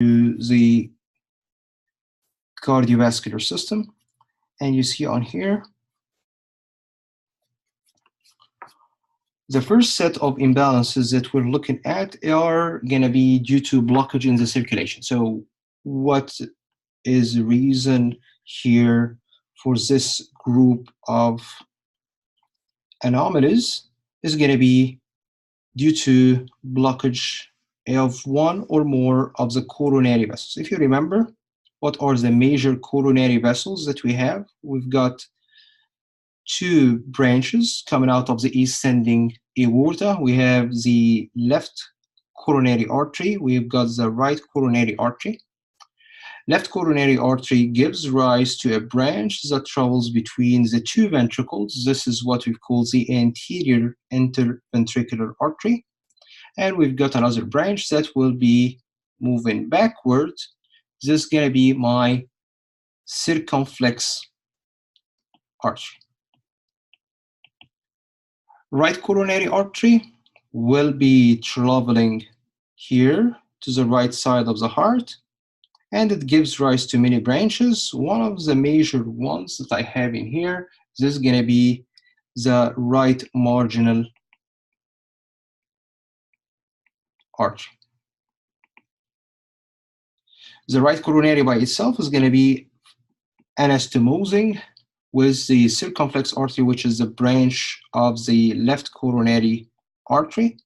the cardiovascular system, and you see on here the first set of imbalances that we're looking at are going to be due to blockage in the circulation. So what is the reason here for this group of anomalies is going to be due to blockage of one or more of the coronary vessels. If you remember, what are the major coronary vessels that we have? We've got two branches coming out of the ascending aorta. We have the left coronary artery. We've got the right coronary artery. Left coronary artery gives rise to a branch that travels between the two ventricles. This is what we call the anterior interventricular artery. And we've got another branch that will be moving backwards. This is going to be my circumflex artery. Right coronary artery will be traveling here to the right side of the heart, and it gives rise to many branches. One of the major ones that I have in here, this is going to be the right marginal artery. The right coronary by itself is going to be anastomosing with the circumflex artery, which is the branch of the left coronary artery.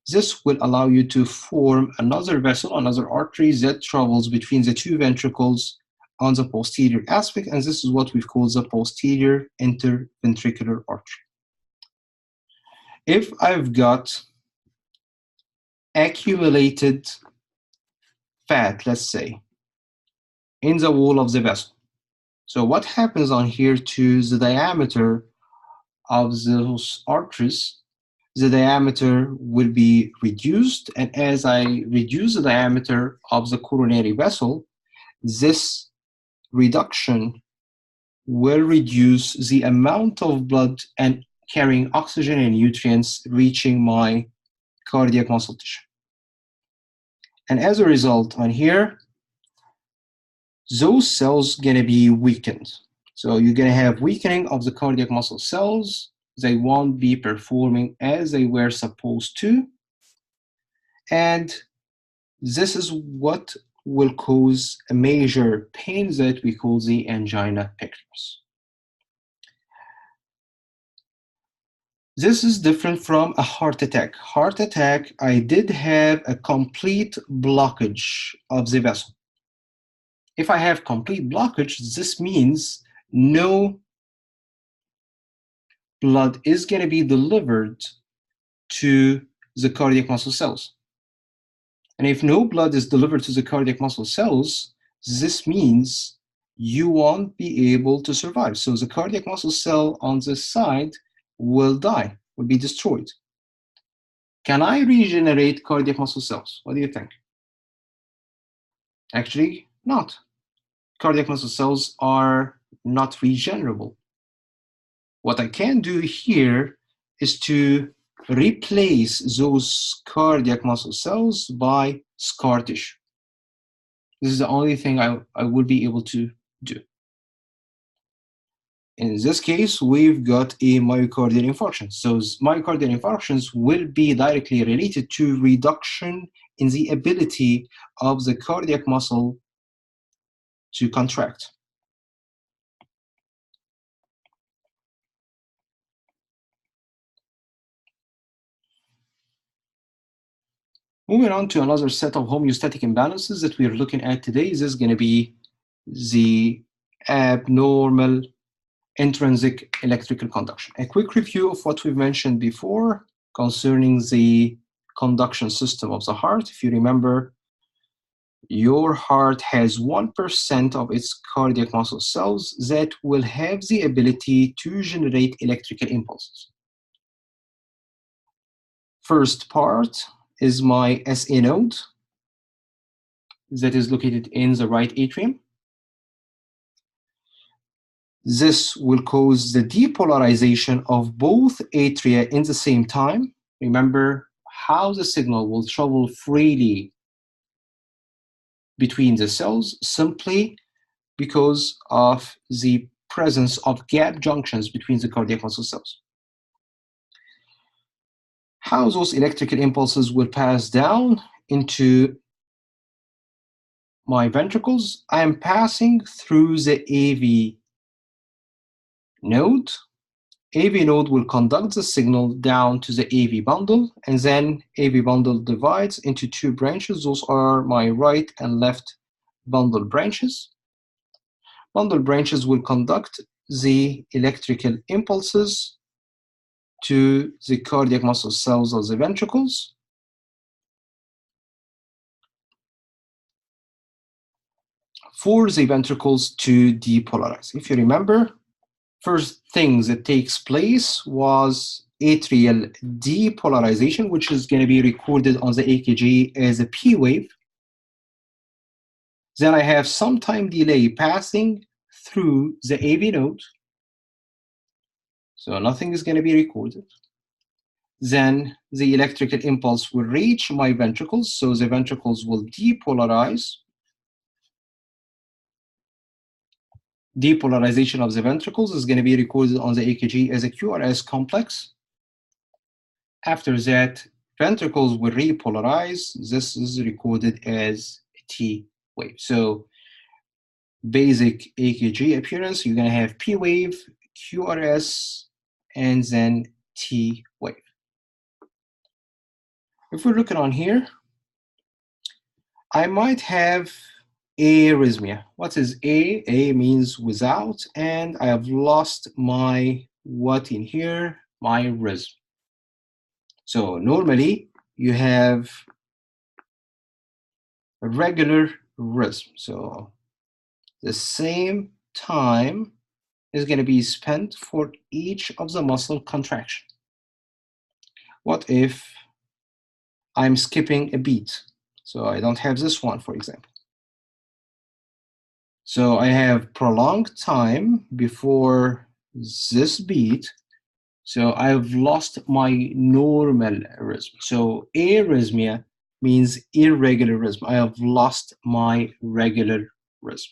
This will allow you to form another vessel, another artery that travels between the two ventricles on the posterior aspect, and this is what we call the posterior interventricular artery. If I've got accumulated fat, let's say, in the wall of the vessel, so what happens on here to the diameter of those arteries? The diameter will be reduced, and as I reduce the diameter of the coronary vessel, this reduction will reduce the amount of blood and carrying oxygen and nutrients reaching my cardiac muscle tissue. And as a result on here, those cells gonna be weakened. So you're gonna have weakening of the cardiac muscle cells. They won't be performing as they were supposed to. And this is what will cause a major pain that we call the angina pectoris. This is different from a heart attack. Heart attack, I did have a complete blockage of the vessel. If I have complete blockage, this means no blood is going to be delivered to the cardiac muscle cells. And if no blood is delivered to the cardiac muscle cells, this means you won't be able to survive. So the cardiac muscle cell on this side will die, will be destroyed. Can I regenerate cardiac muscle cells? What do you think? Actually, not. Cardiac muscle cells are not regenerable. What I can do here is to replace those cardiac muscle cells by scar tissue. This is the only thing I will be able to do. In this case, we've got a myocardial infarction. So myocardial infarctions will be directly related to reduction in the ability of the cardiac muscle to contract. Moving on to another set of homeostatic imbalances that we're looking at today, this is going to be the abnormal intrinsic electrical conduction. A quick review of what we've mentioned before concerning the conduction system of the heart. If you remember, your heart has 1% of its cardiac muscle cells that will have the ability to generate electrical impulses. First part is my SA node that is located in the right atrium. This will cause the depolarization of both atria in the same time. Remember how the signal will travel freely between the cells simply because of the presence of gap junctions between the cardiac muscle cells. How those electrical impulses will pass down into my ventricles? I am passing through the AV node. AV node will conduct the signal down to the AV bundle, and then AV bundle divides into two branches. Those are my right and left bundle branches. Bundle branches will conduct the electrical impulses to the cardiac muscle cells of the ventricles. For the ventricles to depolarize. If you remember, first thing that takes place was atrial depolarization, which is going to be recorded on the EKG as a P wave. Then I have some time delay passing through the AV node. So nothing is going to be recorded. Then the electrical impulse will reach my ventricles, so the ventricles will depolarize. Depolarization of the ventricles is going to be recorded on the EKG as a QRS complex. After that, ventricles will repolarize. This is recorded as a T wave. So basic EKG appearance, you're going to have P wave, QRS, and then T wave. If we're looking on here, I might have arrhythmia. What is A? A means without, and I have lost my what in here? My rhythm. So normally you have a regular rhythm. So the same time is going to be spent for each of the muscle contraction. What if I'm skipping a beat? So I don't have this one, for example. So I have prolonged time before this beat. So I've lost my normal rhythm. So arrhythmia means irregular rhythm. I have lost my regular rhythm.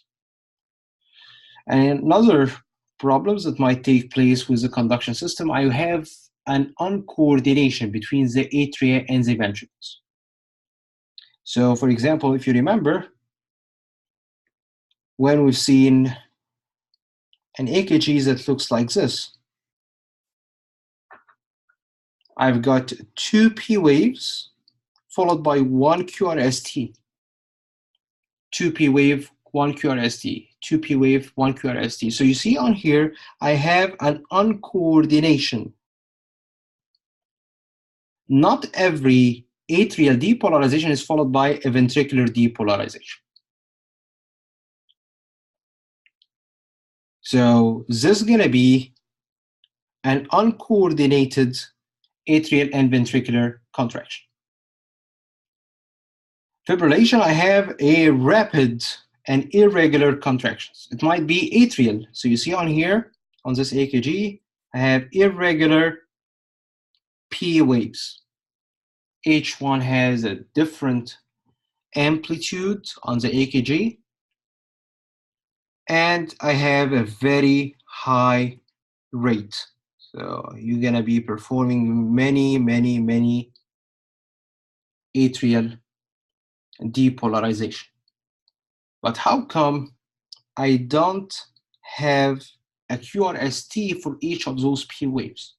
And another problems that might take place with the conduction system, I have an uncoordination between the atria and the ventricles. So for example, if you remember, when we've seen an EKG that looks like this, I've got two P waves followed by one QRST. Two P wave, one QRST. Two P wave, one QRST. So you see on here, I have an uncoordination. Not every atrial depolarization is followed by a ventricular depolarization. So this is going to be an uncoordinated atrial and ventricular contraction. Fibrillation, I have a rapid and irregular contractions. It might be atrial. So you see on here, on this EKG, I have irregular P waves. Each one has a different amplitude on the EKG. And I have a very high rate. So you're going to be performing many atrial depolarization. But how come I don't have a QRST for each of those P waves?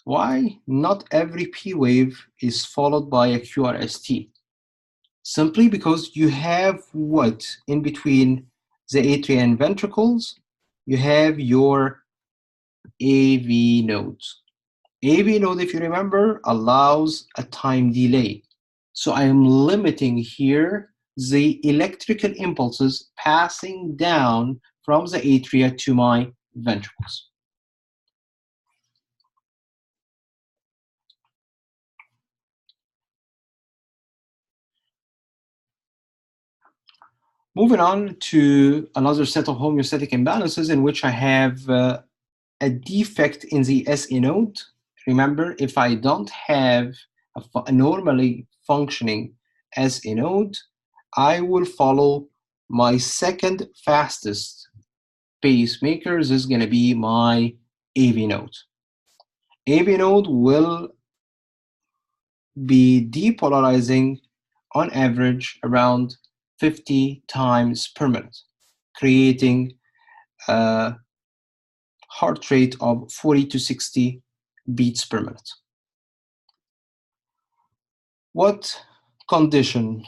Why not every P wave is followed by a QRST? Simply because you have what in between the atria and ventricles? You have your AV nodes. AV node, if you remember, allows a time delay. So I am limiting here the electrical impulses passing down from the atria to my ventricles. Moving on to another set of homeostatic imbalances in which I have a defect in the SA node. Remember, if I don't have a normally functioning SA node, I will follow my second fastest pacemaker. This is going to be my AV node. AV node will be depolarizing on average around 50 times per minute, creating a heart rate of 40 to 60 beats per minute. What condition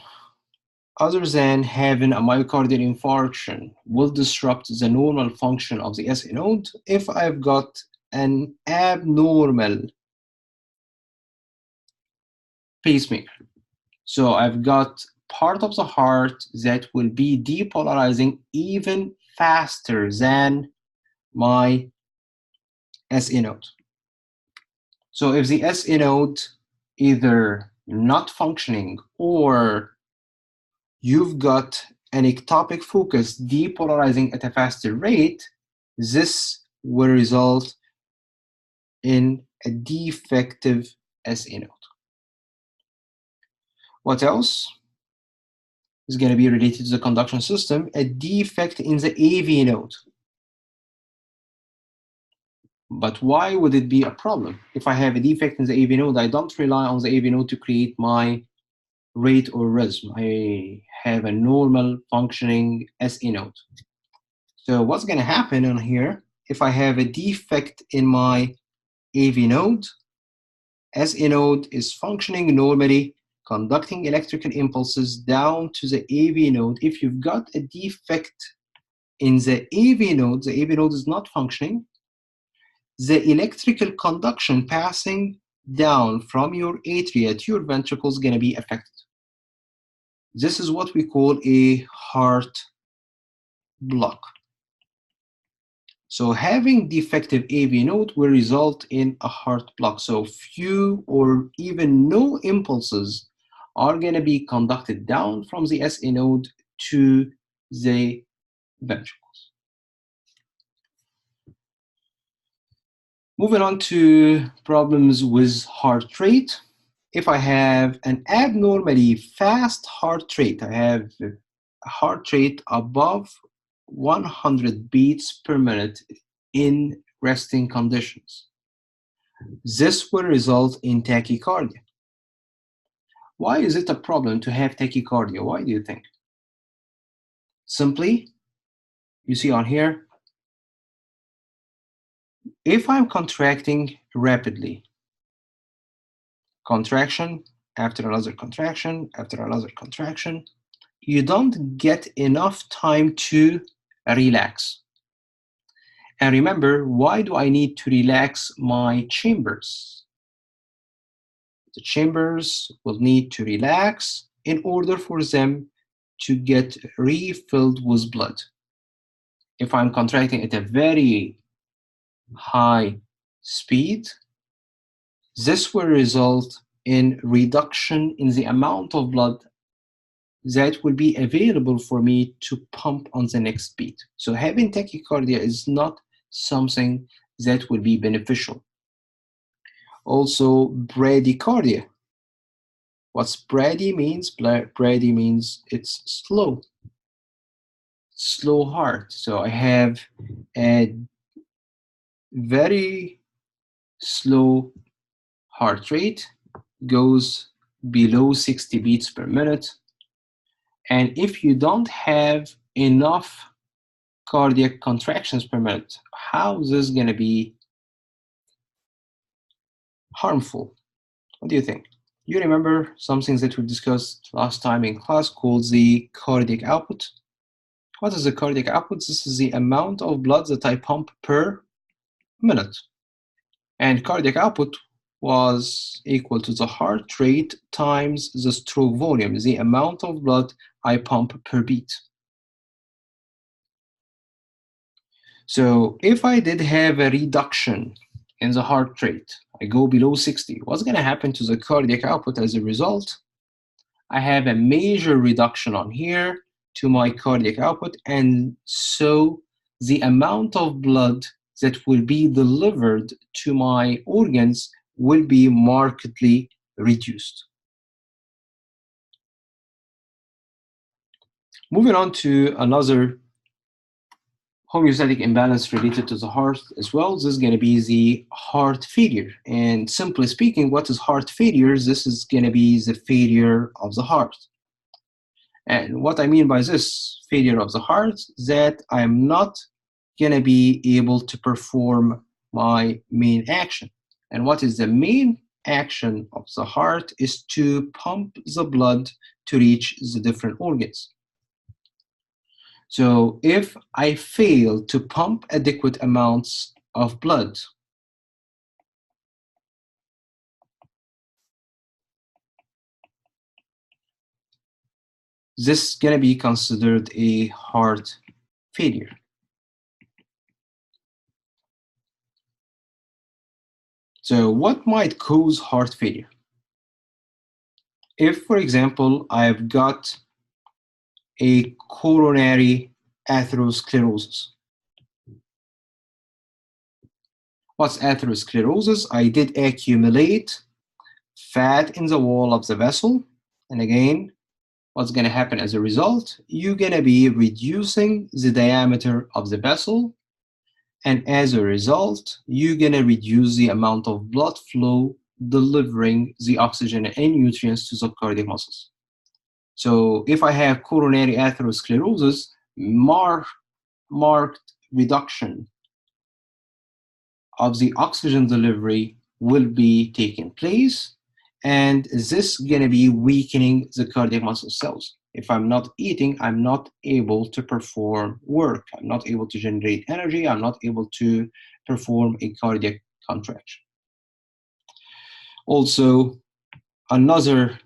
other than having a myocardial infarction will disrupt the normal function of the SA node? If I've got an abnormal pacemaker. So I've got part of the heart that will be depolarizing even faster than my SA node. So if the SA node either not functioning or you've got an ectopic focus depolarizing at a faster rate, this will result in a defective SA node. What else is going to be related to the conduction system? A defect in the AV node. But why would it be a problem? If I have a defect in the AV node, I don't rely on the AV node to create my rate or rhythm. I have a normal functioning SA node. So what's going to happen on here, if I have a defect in my AV node, SA node is functioning normally, conducting electrical impulses down to the AV node. If you've got a defect in the AV node is not functioning, the electrical conduction passing down from your atria to your ventricles is going to be affected. This is what we call a heart block. So having defective AV node will result in a heart block. So few or even no impulses are going to be conducted down from the SA node to the ventricles. Moving on to problems with heart rate. If I have an abnormally fast heart rate, I have a heart rate above 100 beats per minute in resting conditions. This will result in tachycardia. Why is it a problem to have tachycardia? Why do you think? Simply, you see on here, if I'm contracting rapidly, contraction after another contraction after another contraction, you don't get enough time to relax. And remember, why do I need to relax my chambers? The chambers will need to relax in order for them to get refilled with blood. If I'm contracting at a very high speed, this will result in reduction in the amount of blood that will be available for me to pump on the next beat. So having tachycardia is not something that will be beneficial. Also, bradycardia. What's brady means? Brady means it's slow heart. So I have a very slow heart rate, goes below 60 beats per minute. And if you don't have enough cardiac contractions per minute, how is this going to be harmful? What do you think? You remember some things that we discussed last time in class called the cardiac output? What is the cardiac output? This is the amount of blood that I pump per minute. And cardiac output was equal to the heart rate times the stroke volume, the amount of blood I pump per beat. So if I did have a reduction in the heart rate, I go below 60, what's going to happen to the cardiac output as a result? I have a major reduction on here to my cardiac output, and so the amount of blood that will be delivered to my organs will be markedly reduced. Moving on to another homeostatic imbalance related to the heart as well. This is going to be the heart failure. And simply speaking, what is heart failure? This is going to be the failure of the heart. And what I mean by this failure of the heart, that I'm not going to be able to perform my main action. And what is the main action of the heart is to pump the blood to reach the different organs. So if I fail to pump adequate amounts of blood, this is going to be considered a heart failure. So what might cause heart failure? If, for example, I've got a coronary atherosclerosis. What's atherosclerosis? I did accumulate fat in the wall of the vessel. And again, what's going to happen as a result? You're going to be reducing the diameter of the vessel. And as a result, you're going to reduce the amount of blood flow delivering the oxygen and nutrients to the cardiac muscles. So if I have coronary atherosclerosis, marked reduction of the oxygen delivery will be taking place, and this is going to be weakening the cardiac muscle cells. If I'm not eating, I'm not able to perform work. I'm not able to generate energy. I'm not able to perform a cardiac contraction. Also, another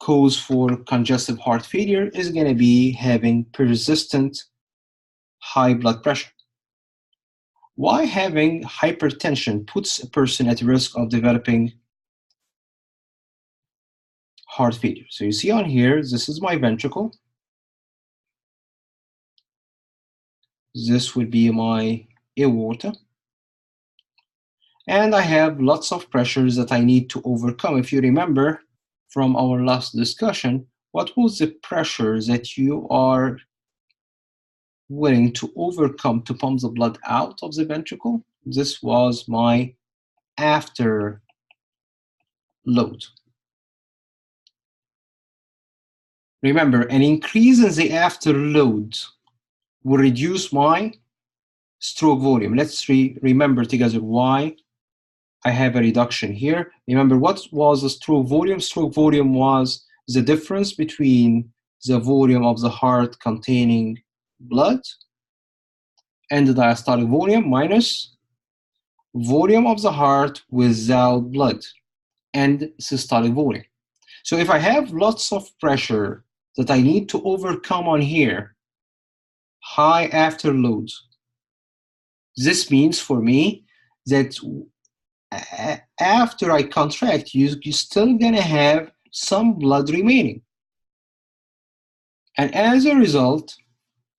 cause for congestive heart failure is going to be having persistent high blood pressure. Why having hypertension puts a person at risk of developing heart failure? So you see on here, this is my ventricle. This would be my aorta. And I have lots of pressures that I need to overcome. If you remember from our last discussion, what was the pressure that you are willing to overcome to pump the blood out of the ventricle? This was my afterload. Remember, an increase in the afterload will reduce my stroke volume. Let's remember together why I have a reduction here. Remember, what was the stroke volume? Stroke volume was the difference between the volume of the heart containing blood and the diastolic volume minus volume of the heart without blood and systolic volume. So if I have lots of pressure that I need to overcome on here, high afterload, this means for me that after I contract, you're still going to have some blood remaining. And as a result,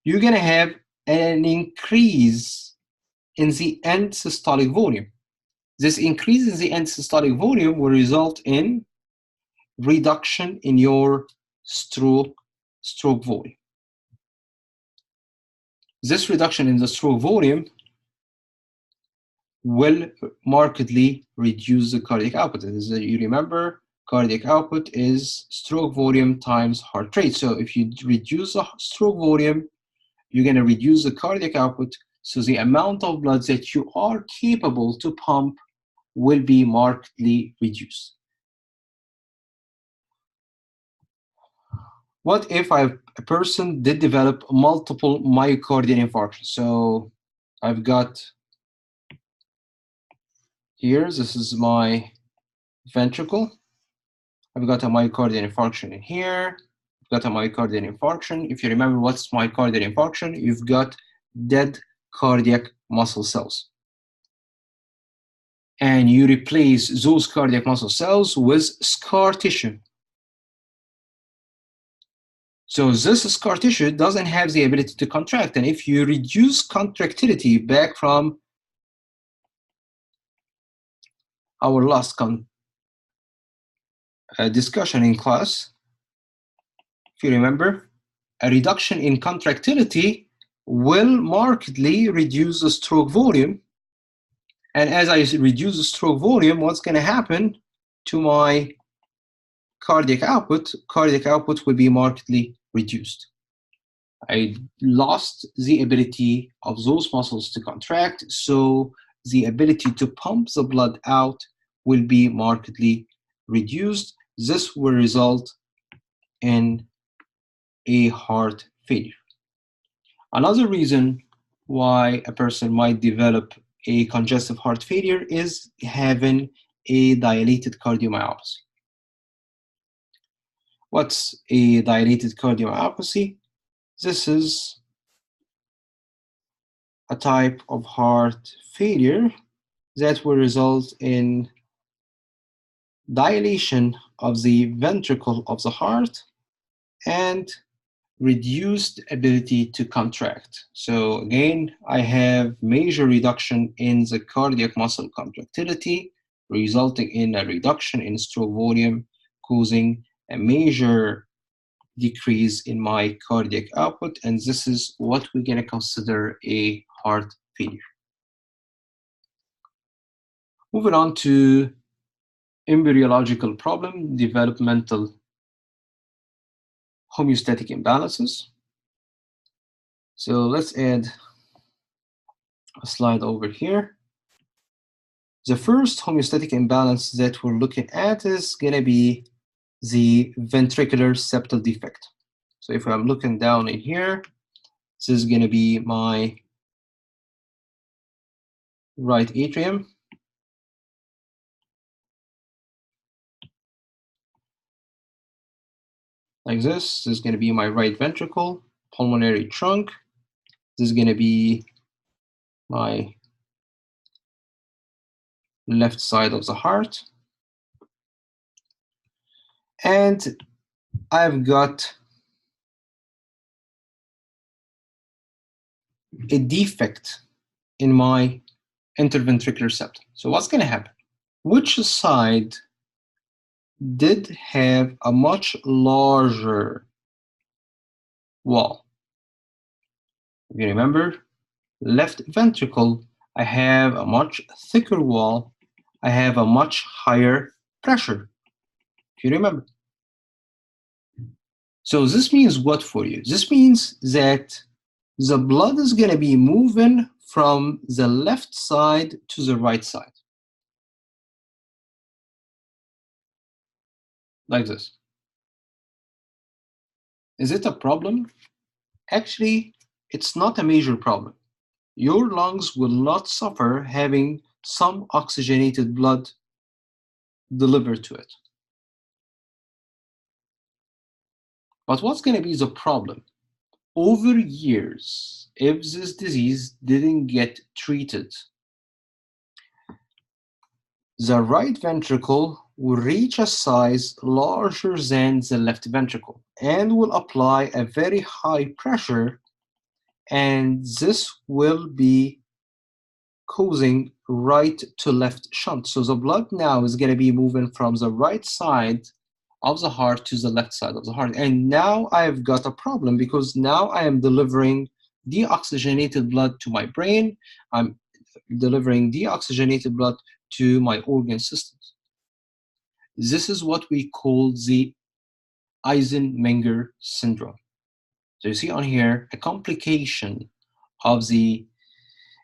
you're going to have an increase in the end systolic volume. This increase in the end systolic volume will result in reduction in your stroke volume. This reduction in the stroke volume will markedly reduce the cardiac output. As you remember, cardiac output is stroke volume times heart rate. So if you reduce the stroke volume, you're going to reduce the cardiac output. So the amount of blood that you are capable to pump will be markedly reduced. What if a person did develop multiple myocardial infarctions? So I've got here, this is my ventricle. I've got a myocardial infarction in here. I've got a myocardial infarction. If you remember what's myocardial infarction, you've got dead cardiac muscle cells. And you replace those cardiac muscle cells with scar tissue. So this scar tissue doesn't have the ability to contract. And if you reduce contractility back from our last discussion in class, if you remember, a reduction in contractility will markedly reduce the stroke volume. And as I reduce the stroke volume, what's going to happen to my cardiac output? Cardiac output will be markedly reduced. I lost the ability of those muscles to contract, so the ability to pump the blood out will be markedly reduced. This will result in a heart failure. Another reason why a person might develop a congestive heart failure is having a dilated cardiomyopathy. What's a dilated cardiomyopathy? This is a type of heart failure that will result in dilation of the ventricle of the heart and reduced ability to contract. So again, I have major reduction in the cardiac muscle contractility, resulting in a reduction in stroke volume, causing a major decrease in my cardiac output, and this is what we're going to consider a heart failure. Moving on to embryological problem, developmental homeostatic imbalances. So let's add a slide over here. The first homeostatic imbalance that we're looking at is going to be the ventricular septal defect. So if I'm looking down in here, this is going to be my right atrium. Like this is going to be my right ventricle, pulmonary trunk. This is going to be my left side of the heart. And I've got a defect in my interventricular septum. So what's going to happen? Which side did have a much larger wall? If you remember, left ventricle, I have a much thicker wall. I have a much higher pressure, if you remember. So this means what for you? This means that the blood is going to be moving from the left side to the right side. Like this. Is it a problem? Actually, it's not a major problem. Your lungs will not suffer having some oxygenated blood delivered to it. But what's going to be the problem? Over years, if this disease didn't get treated, the right ventricle will reach a size larger than the left ventricle and will apply a very high pressure, and this will be causing right to left shunt. So the blood now is going to be moving from the right side of the heart to the left side of the heart. And now I've got a problem because now I am delivering deoxygenated blood to my brain. I'm delivering deoxygenated blood to my organ systems. This is what we call the Eisenmenger syndrome. So you see on here a complication of the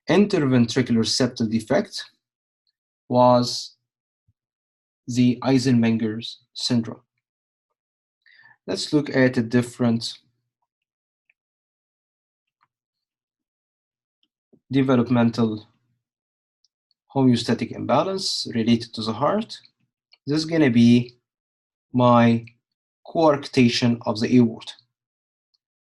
interventricular septal defect was the Eisenmenger's syndrome. Let's look at a different developmental homeostatic imbalance related to the heart. This is going to be my coarctation of the aorta.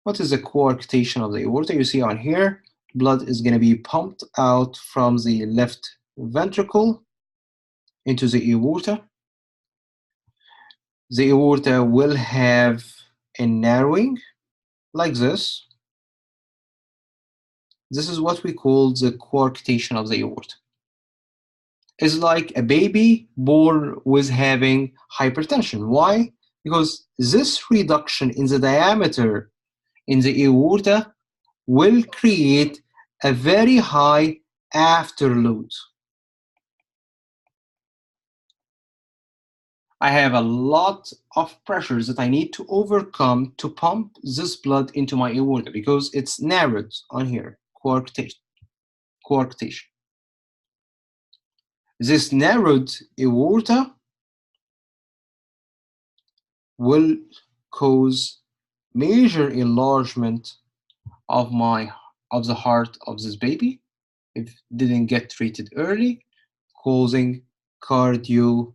What is the coarctation of the aorta? You see on here, blood is going to be pumped out from the left ventricle into the aorta. The aorta will have a narrowing like this. This is what we call the coarctation of the aorta. It's like a baby born with having hypertension. Why? Because this reduction in the diameter in the aorta will create a very high afterload. I have a lot of pressures that I need to overcome to pump this blood into my aorta because it's narrowed on here, coarctation. This narrowed aorta will cause major enlargement of the heart of this baby if it didn't get treated early, causing cardiomegaly.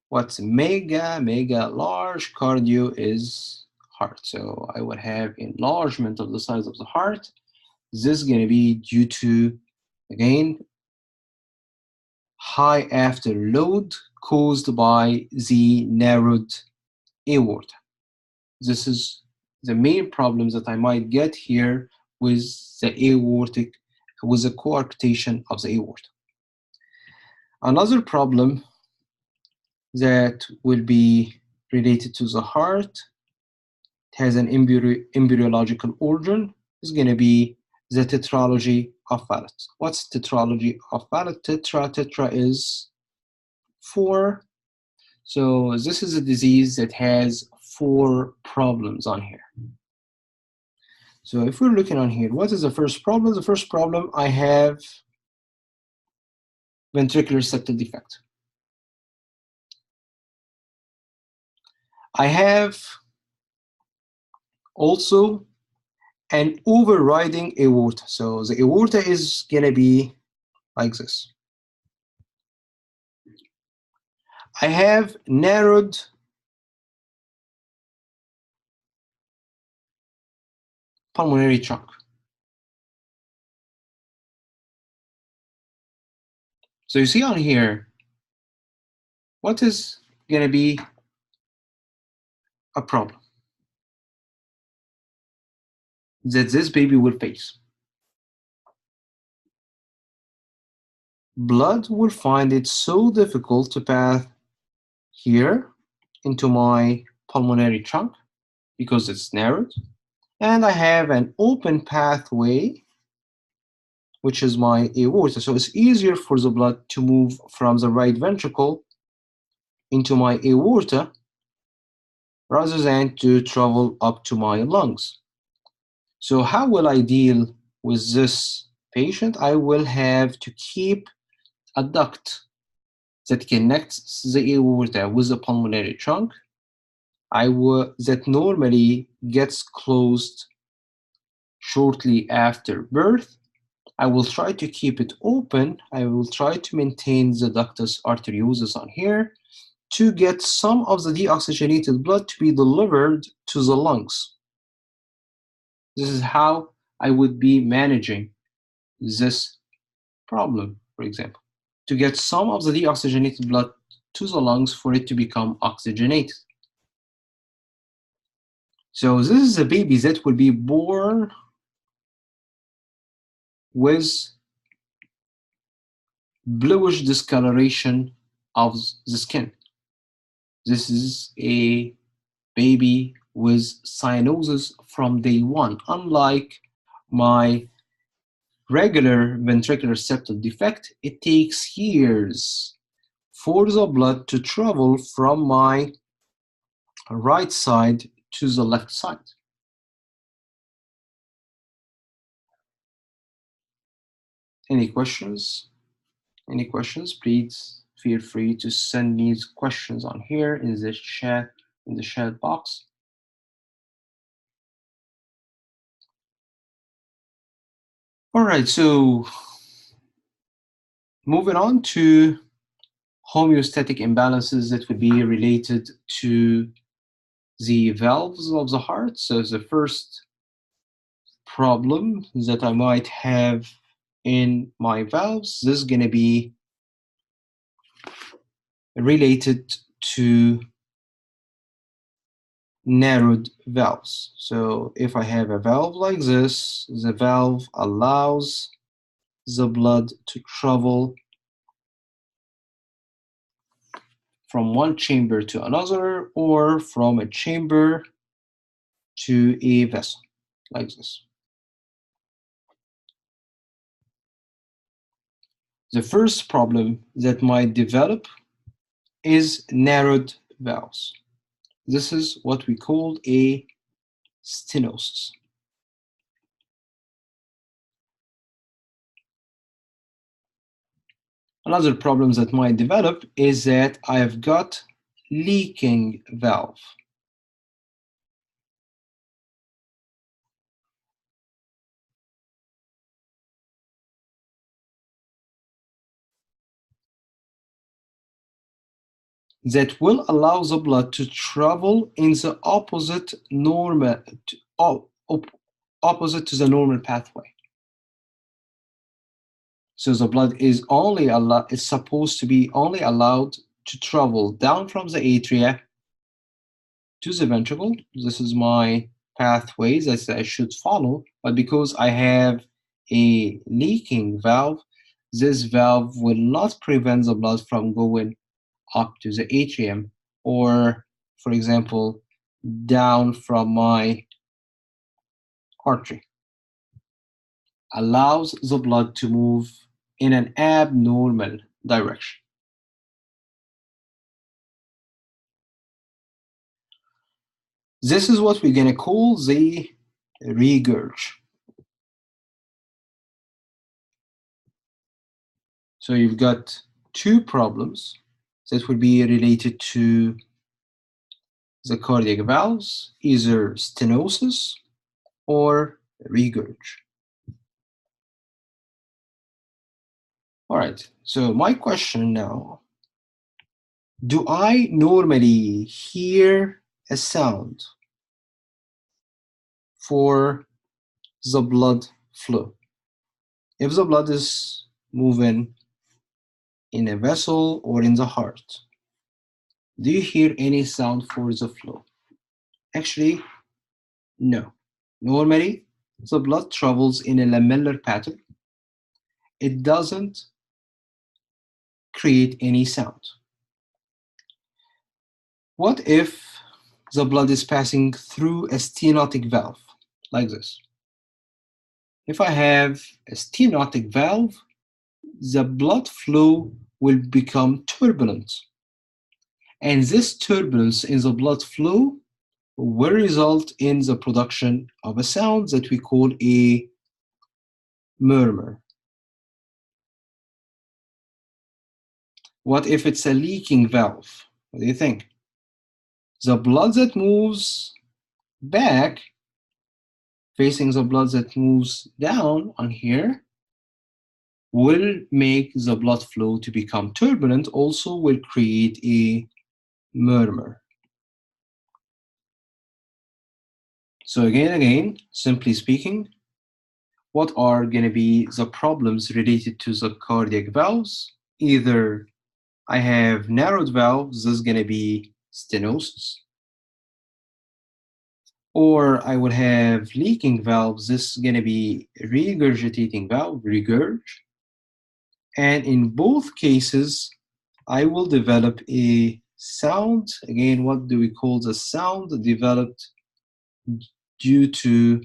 What's mega large? Cardio is heart. So I would have enlargement of the size of the heart. This is going to be due to, again, high afterload caused by the narrowed aorta. This is the main problems that I might get here with the aortic, with the coarctation of the aorta. Another problem that will be related to the heart, it has an embryological organ, is going to be the tetralogy of Fallot. What's tetralogy of Fallot? Tetra is 4. So this is a disease that has 4 problems on here. So if we're looking on here, what is the first problem? The first problem, I have ventricular septal defect. I have also an overriding aorta. So the aorta is going to be like this. I have narrowed pulmonary trunk. So you see on here, what is going to be a problem that this baby will face? Blood will find it so difficult to pass here into my pulmonary trunk because it's narrowed. And I have an open pathway, which is my aorta. So it's easier for the blood to move from the right ventricle into my aorta rather than to travel up to my lungs. So how will I deal with this patient? I will have to keep a duct that connects the aorta with the pulmonary trunk. That normally gets closed shortly after birth. I will try to keep it open. I will try to maintain the ductus arteriosus on here to get some of the deoxygenated blood to be delivered to the lungs. This is how I would be managing this problem, for example, to get some of the deoxygenated blood to the lungs for it to become oxygenated. So this is a baby that will be born with bluish discoloration of the skin. This is a baby with cyanosis from day one, unlike my regular ventricular septal defect. It takes years for the blood to travel from my right side to the left side. Any questions? Any questions? Please feel free to send me questions on here in the chat box. All right, so moving on to homeostatic imbalances that would be related to the valves of the heart. So the first problem that I might have in my valves, this is going to be related to narrowed valves. So if I have a valve like this, the valve allows the blood to travel from one chamber to another or from a chamber to a vessel, like this. The first problem that might develop is narrowed valves. This is what we call a stenosis. Another problem that might develop is that I've got leaking valve. That will allow the blood to travel in the opposite opposite to the normal pathway. So the blood is supposed to be only allowed to travel down from the atria to the ventricle. This is my pathway that I should follow, but because I have a leaking valve, this valve will not prevent the blood from going up to the atrium or, for example, down from my artery. Allows the blood to move in an abnormal direction. This is what we're going to call the regurg. So you've got two problems that would be related to the cardiac valves, either stenosis or regurg. All right, so my question now, do I normally hear a sound for the blood flow? If the blood is moving in a vessel or in the heart, do you hear any sound for the flow? Actually, no. Normally, the blood travels in a lamellar pattern. It doesn't create any sound. What if the blood is passing through a stenotic valve, like this? If I have a stenotic valve, the blood flow will become turbulent. And this turbulence in the blood flow will result in the production of a sound that we call a murmur. What if it's a leaking valve? What do you think? The blood that moves back, facing the blood that moves down on here, will make the blood flow to become turbulent, also will create a murmur. So again, simply speaking, what are going to be the problems related to the cardiac valves? Either I have narrowed valves, this is going to be stenosis, or I would have leaking valves, this is going to be regurgitating valve, regurg. And in both cases, I will develop a sound. Again, what do we call the sound developed due to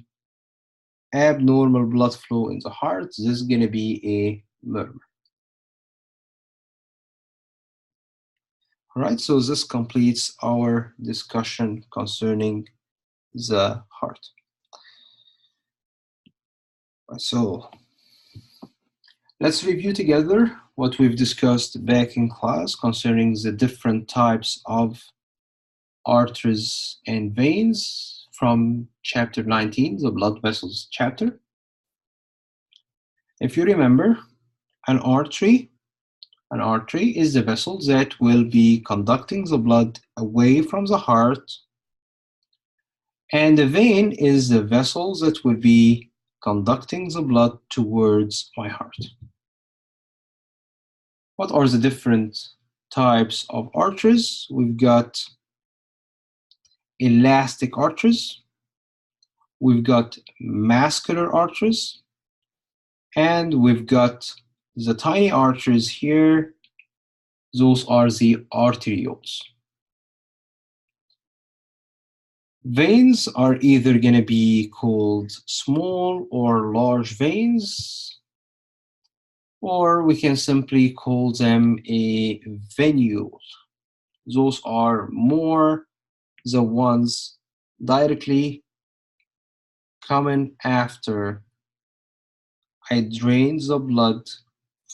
abnormal blood flow in the heart? This is going to be a murmur. All right, so this completes our discussion concerning the heart. So let's review together what we've discussed back in class concerning the different types of arteries and veins from chapter 19, the blood vessels chapter. If you remember, an artery is the vessel that will be conducting the blood away from the heart, and the vein is the vessel that will be conducting the blood towards my heart. What are the different types of arteries? We've got elastic arteries, we've got muscular arteries, and we've got the tiny arteries here Those are the arterioles. Veins are either going to be called small or large veins, or we can simply call them a venule. Those are more the ones directly coming after I drain the blood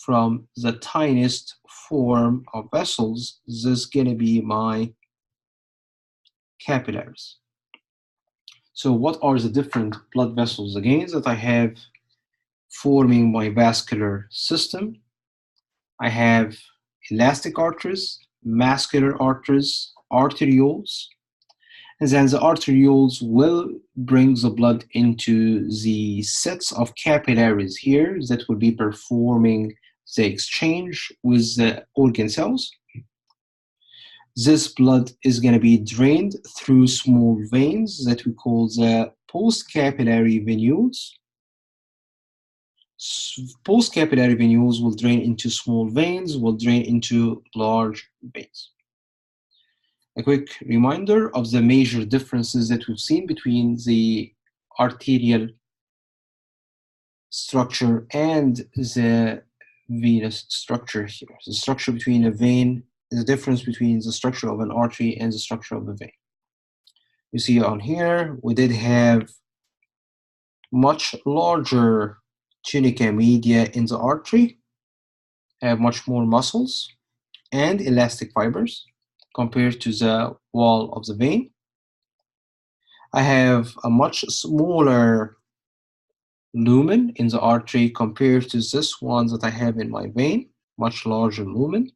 from the tiniest form of vessels. This is going to be my capillaries. So what are the different blood vessels again that I have forming my vascular system? I have elastic arteries, muscular arteries, arterioles, and then the arterioles will bring the blood into the sets of capillaries here that will be performing the exchange with the organ cells. This blood is going to be drained through small veins that we call the postcapillary venules. Postcapillary venules will drain into small veins, will drain into large veins. A quick reminder of the major differences that we've seen between the arterial structure and the venous structure here. The structure between a vein, the difference between the structure of an artery and the structure of a vein. You see on here, we did have much larger tunica media in the artery, have much more muscles and elastic fibers compared to the wall of the vein. I have a much smaller lumen in the artery compared to this one that I have in my vein, much larger lumen.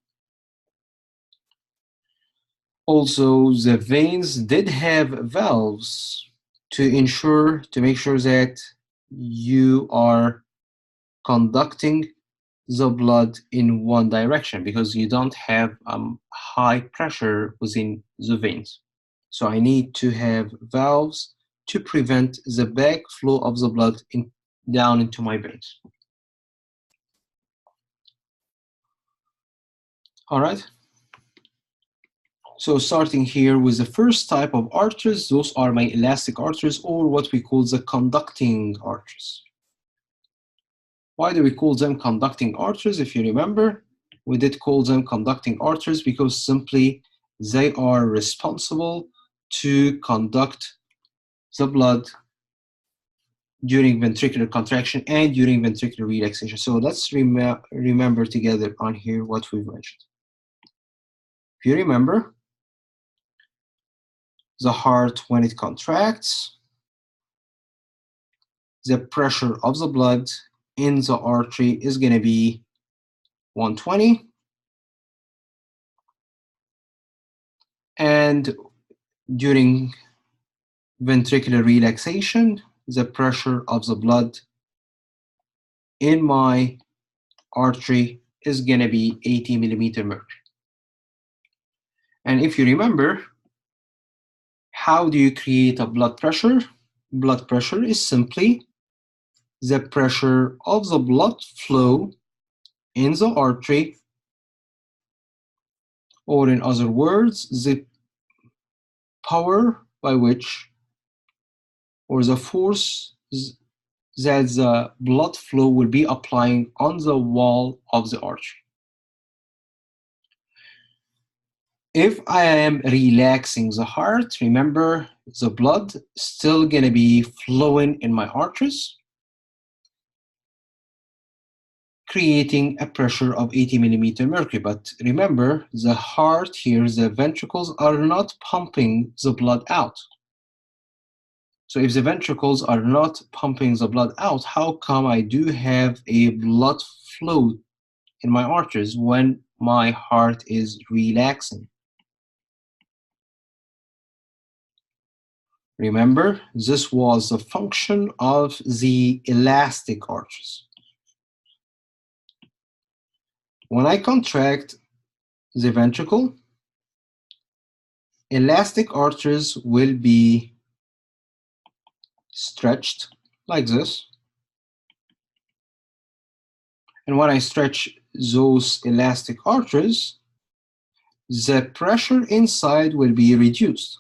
Also, the veins did have valves to make sure that you are conducting the blood in one direction because you don't have high pressure within the veins. So I need to have valves to prevent the backflow of the blood down into my veins. All right. So starting here with the first type of arteries, those are my elastic arteries, or what we call the conducting arteries. Why do we call them conducting arteries? If you remember, we did call them conducting arteries because simply they are responsible to conduct the blood during ventricular contraction and during ventricular relaxation. So let's remember together on here what we've mentioned. If you remember, the heart, when it contracts, the pressure of the blood in the artery is going to be 120. And during ventricular relaxation, the pressure of the blood in my artery is going to be 80 millimeter mercury. And if you remember, how do you create a blood pressure? Blood pressure is simply the pressure of the blood flow in the artery, or in other words, the power by which, or the force that the blood flow will be applying on the wall of the artery. If I am relaxing the heart, remember the blood still going to be flowing in my arteries, creating a pressure of 80 millimeter mercury. But remember, the heart here, the ventricles are not pumping the blood out. So if the ventricles are not pumping the blood out, how come I do have a blood flow in my arteries when my heart is relaxing? Remember, this was the function of the elastic arteries. When I contract the ventricle, elastic arteries will be stretched like this. And when I stretch those elastic arteries, the pressure inside will be reduced.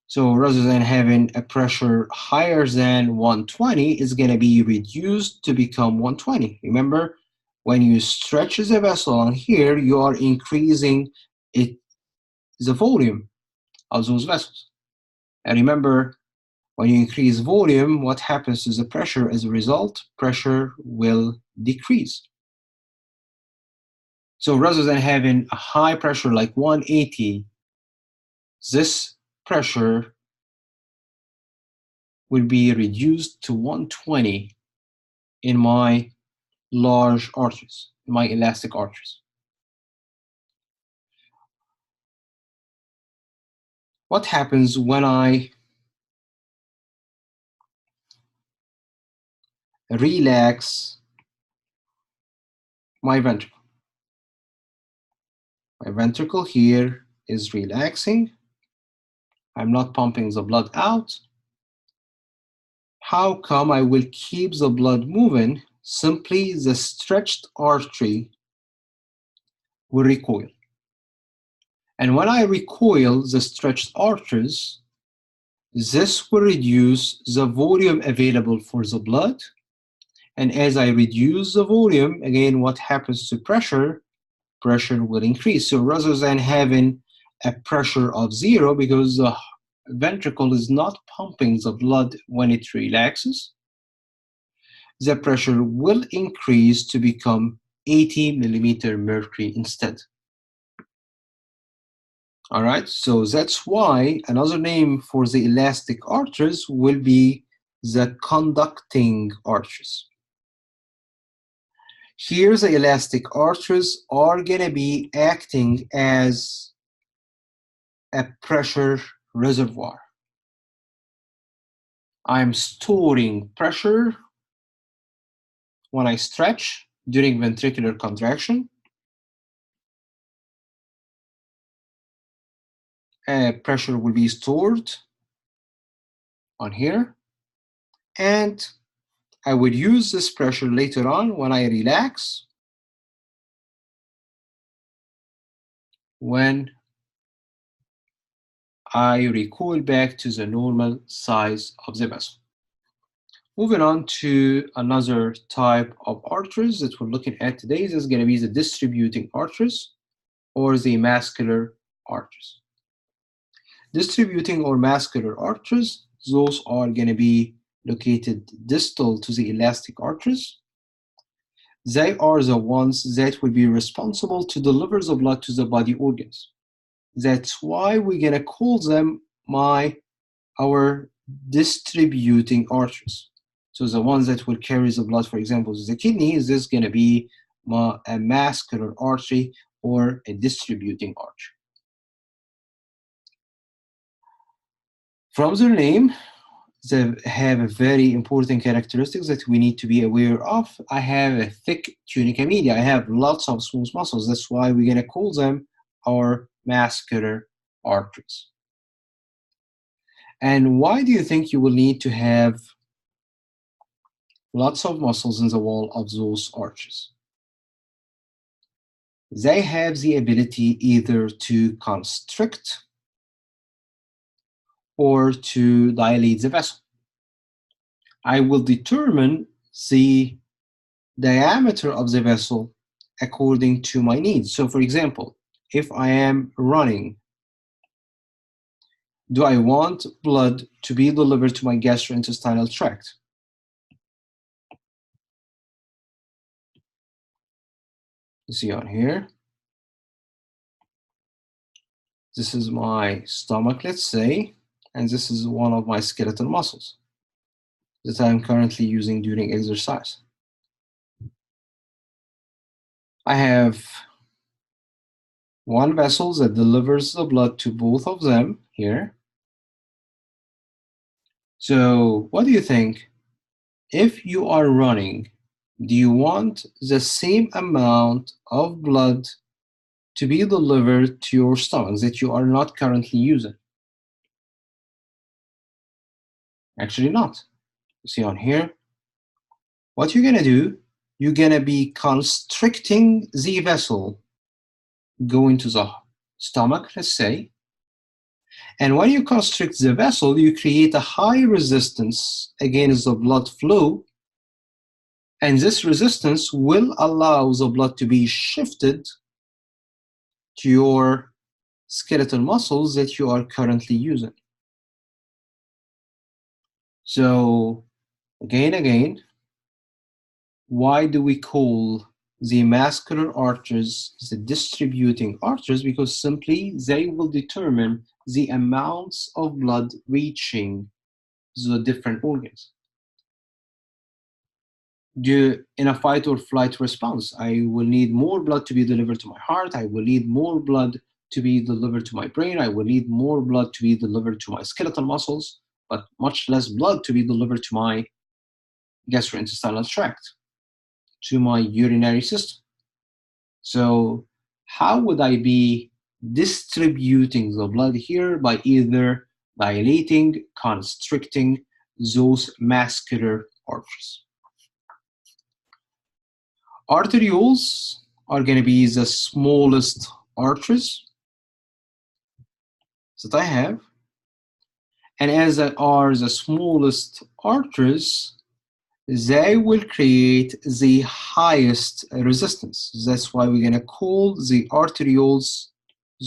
So rather than having a pressure higher than 120, it's going to be reduced to become 120. Remember, when you stretch the vessel on here, you are increasing the volume of those vessels. And remember, when you increase volume, what happens to the pressure as a result? Pressure will decrease. So rather than having a high pressure like 180, this pressure will be reduced to 120 in my large arteries, my elastic arteries. What happens when I relax my ventricle? My ventricle here is relaxing. I'm not pumping the blood out. How come I will keep the blood moving? Simply the stretched artery will recoil. And when I recoil the stretched arteries, this will reduce the volume available for the blood. And as I reduce the volume, again, what happens to pressure? Pressure will increase. So rather than having a pressure of 0, because the ventricle is not pumping the blood when it relaxes, the pressure will increase to become 80 millimeter mercury instead. All right, so that's why another name for the elastic arteries will be the conducting arteries. Here, the elastic arteries are going to be acting as a pressure reservoir. I'm storing pressure when I stretch during ventricular contraction. Pressure will be stored on here, and I would use this pressure later on when I relax, when I recoil back to the normal size of the vessel. Moving on to another type of arteries that we're looking at today, this is going to be the distributing arteries or the muscular arteries. Distributing or muscular arteries, those are going to be located distal to the elastic arteries. They are the ones that will be responsible to deliver the blood to the body organs. That's why we're going to call them our distributing arteries. So the ones that will carry the blood, for example, to the kidney, is this going to be a muscular artery or a distributing artery. From their name, they have a very important characteristics that we need to be aware of. I have a thick tunica media. I have lots of smooth muscles. That's why we're going to call them our muscular arteries. And why do you think you will need to have lots of muscles in the wall of those arches? They have the ability either to constrict or to dilate the vessel. I will determine the diameter of the vessel according to my needs. So for example, if I am running, do I want blood to be delivered to my gastrointestinal tract? You see on here, this is my stomach, let's say, and this is one of my skeletal muscles that I'm currently using during exercise. I have one vessel that delivers the blood to both of them here. So what do you think? If you are running, do you want the same amount of blood to be delivered to your stomach that you are not currently using? Actually not. You see on here, what you're going to do, you're going to be constricting the vessel go into the stomach, let's say. And when you constrict the vessel, you create a high resistance against the blood flow. And this resistance will allow the blood to be shifted to your skeletal muscles that you are currently using. So again, why do we call the muscular arteries the distributing arteries? Because simply they will determine the amounts of blood reaching the different organs. In a fight or flight response, I will need more blood to be delivered to my heart. I will need more blood to be delivered to my brain. I will need more blood to be delivered to my skeletal muscles, but much less blood to be delivered to my gastrointestinal tract, to my urinary system. So how would I be distributing the blood here? By either dilating, constricting those muscular arteries. Arterioles are going to be the smallest arteries that I have. And as they are the smallest arteries, they will create the highest resistance. That's why we're going to call the arterioles,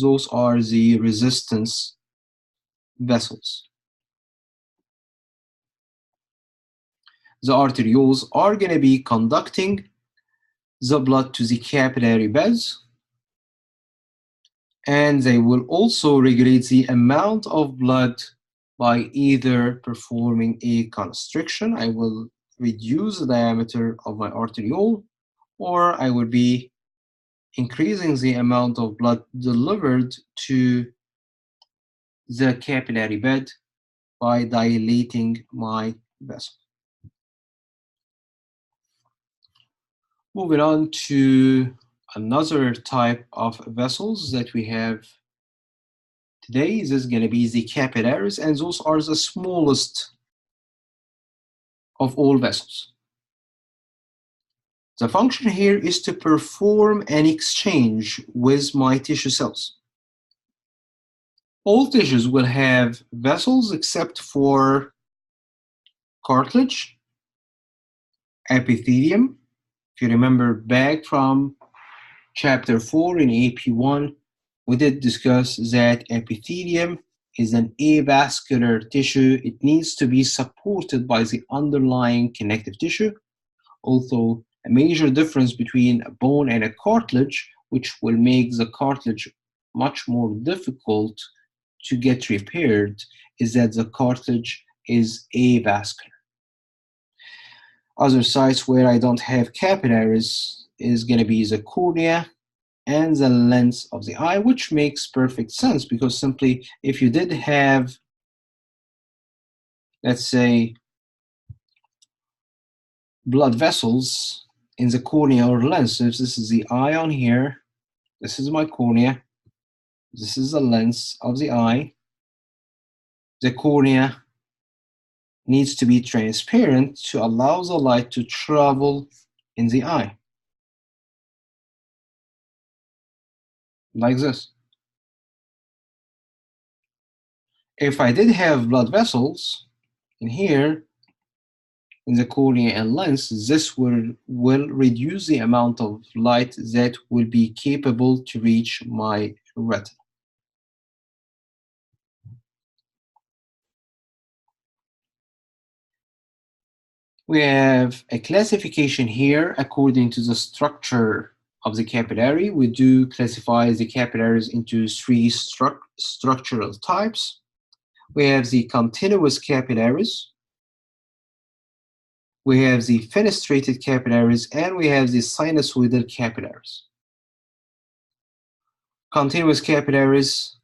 those are the resistance vessels. The arterioles are going to be conducting the blood to the capillary beds, and they will also regulate the amount of blood by either performing a constriction. I will reduce the diameter of my arteriole, or I would be increasing the amount of blood delivered to the capillary bed by dilating my vessel. Moving on to another type of vessels that we have today. This is going to be the capillaries, and those are the smallest of all vessels. The function here is to perform an exchange with my tissue cells. All tissues will have vessels except for cartilage, epithelium. If you remember back from chapter 4 in AP1, we did discuss that epithelium is an avascular tissue. It needs to be supported by the underlying connective tissue. Although a major difference between a bone and a cartilage, which will make the cartilage much more difficult to get repaired, is that the cartilage is avascular. Other sites where I don't have capillaries is going to be the cornea and the lens of the eye, which makes perfect sense because simply if you did have, let's say, blood vessels in the cornea or lens, so if this is the eye on here, this is my cornea, this is the lens of the eye, the cornea needs to be transparent to allow the light to travel in the eye. Like this. If I did have blood vessels in here, in the cornea and lens, this will reduce the amount of light that will be capable to reach my retina. We have a classification here according to the structure of the capillary. We do classify the capillaries into three structural types. We have the continuous capillaries, we have the fenestrated capillaries, and we have the sinusoidal capillaries. Continuous capillaries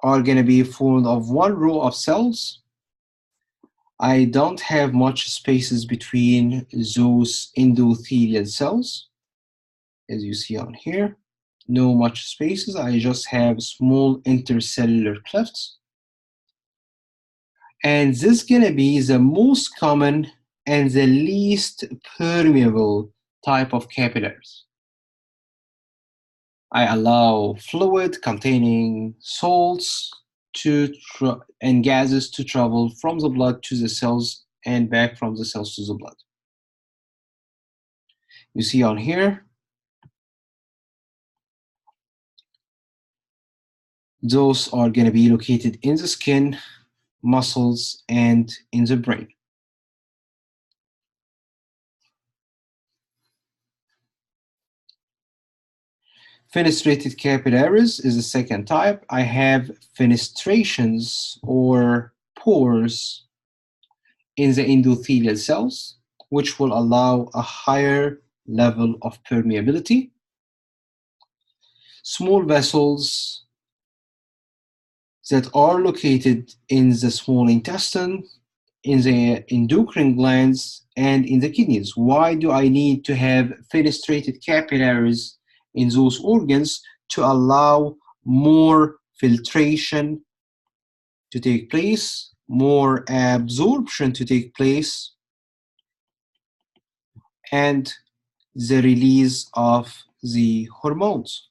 are going to be formed of one row of cells. I don't have much spaces between those endothelial cells, as you see on here. No much spaces, I just have small intercellular clefts. And this is going to be the most common and the least permeable type of capillaries. I allow fluid containing salts and gases to travel from the blood to the cells and back from the cells to the blood. You see on here, those are going to be located in the skin, muscles, and in the brain. Fenestrated capillaries is the second type. I have fenestrations or pores in the endothelial cells, which will allow a higher level of permeability. Small vessels that are located in the small intestine, in the endocrine glands, and in the kidneys. Why do I need to have fenestrated capillaries in those organs? To allow more filtration to take place, more absorption to take place, and the release of the hormones.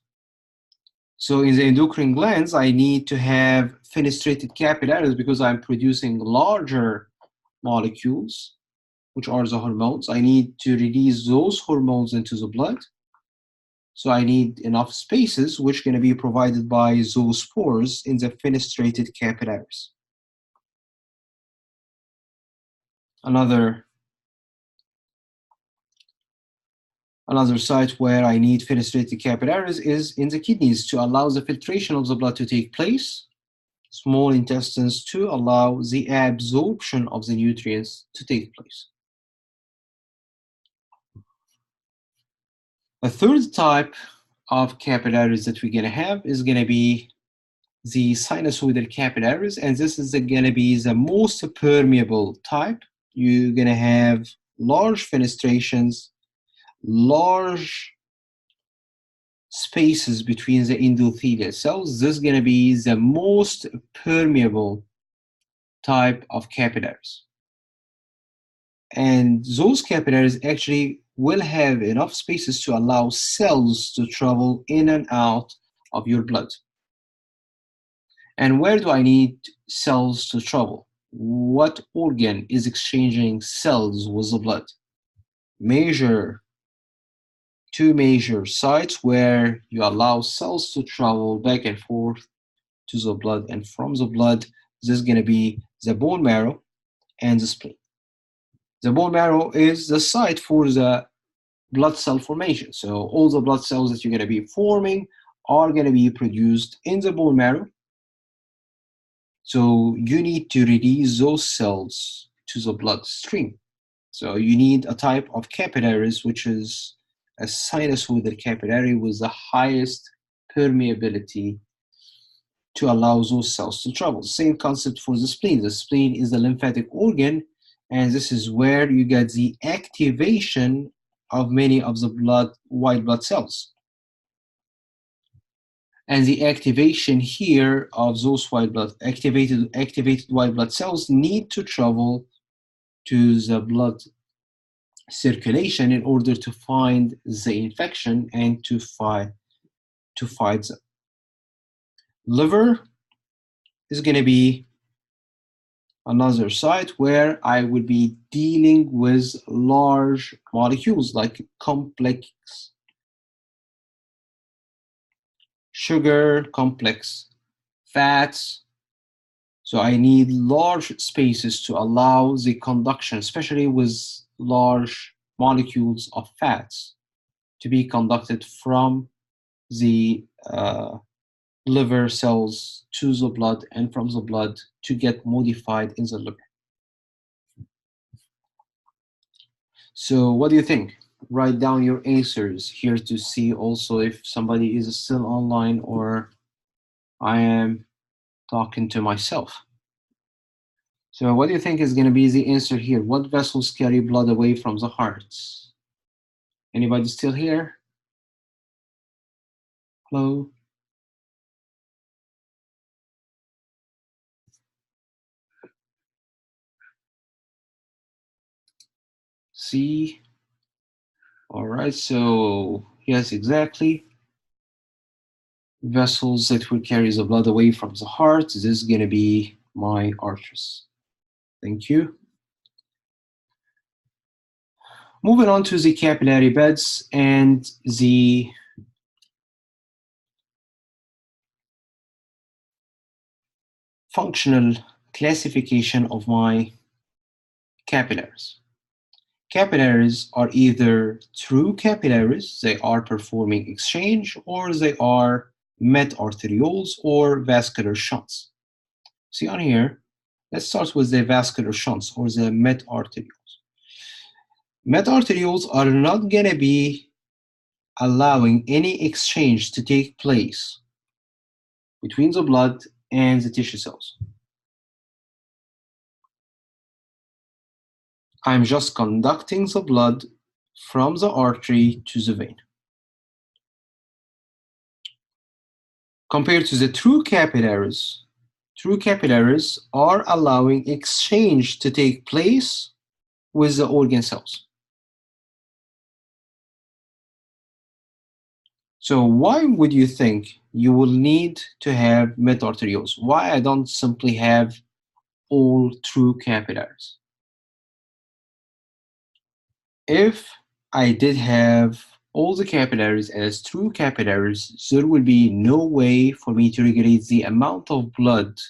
So in the endocrine glands, I need to have fenestrated capillaries because I'm producing larger molecules, which are the hormones. I need to release those hormones into the blood. So I need enough spaces, which are going to be provided by those pores in the fenestrated capillaries. Another site where I need fenestrated capillaries is in the kidneys to allow the filtration of the blood to take place, small intestines to allow the absorption of the nutrients to take place. A third type of capillaries that we're going to have is going to be the sinusoidal capillaries, and this is going to be the most permeable type. You're going to have large fenestrations, large spaces between the endothelial cells. This is going to be the most permeable type of capillaries. And those capillaries actually will have enough spaces to allow cells to travel in and out of your blood. And where do I need cells to travel? What organ is exchanging cells with the blood? Two major sites where you allow cells to travel back and forth to the blood, and from the blood, this is going to be the bone marrow and the spleen. The bone marrow is the site for the blood cell formation. So all the blood cells that you're going to be forming are going to be produced in the bone marrow. So you need to release those cells to the bloodstream. So you need a type of capillaries, which is a sinusoidal capillary with the highest permeability to allow those cells to travel. Same concept for the spleen. The spleen is the lymphatic organ, and this is where you get the activation of many of the white blood cells. And the activation here of those activated white blood cells need to travel to the blood circulation in order to find the infection and to fight them. Liver is going to be another site where I will be dealing with large molecules like complex sugar, complex fats. So I need large spaces to allow the conduction, especially with large molecules of fats, to be conducted from the liver cells to the blood and from the blood to get modified in the liver. So what do you think? Write down your answers here to see also if somebody is still online or I am talking to myself. So what do you think is going to be the answer here? What vessels carry blood away from the heart? Anybody still here? Hello? C. All right, so yes, exactly. vessels that will carry the blood away from the heart. This is going to be my arteries. Thank you. Moving on to the capillary beds and the functional classification of my capillaries. Capillaries are either true capillaries, they are performing exchange, or they are met-arterioles or vascular shunts. See on here, let's start with the vascular shunts or the met-arterioles. Met-arterioles are not going to be allowing any exchange to take place between the blood and the tissue cells. I'm just conducting the blood from the artery to the vein. Compared to the true capillaries are allowing exchange to take place with the organ cells. So why would you think you will need to have met-arterioles? Why I don't simply have all true capillaries? If I did have all the capillaries as true capillaries, there will be no way for me to regulate the amount of blood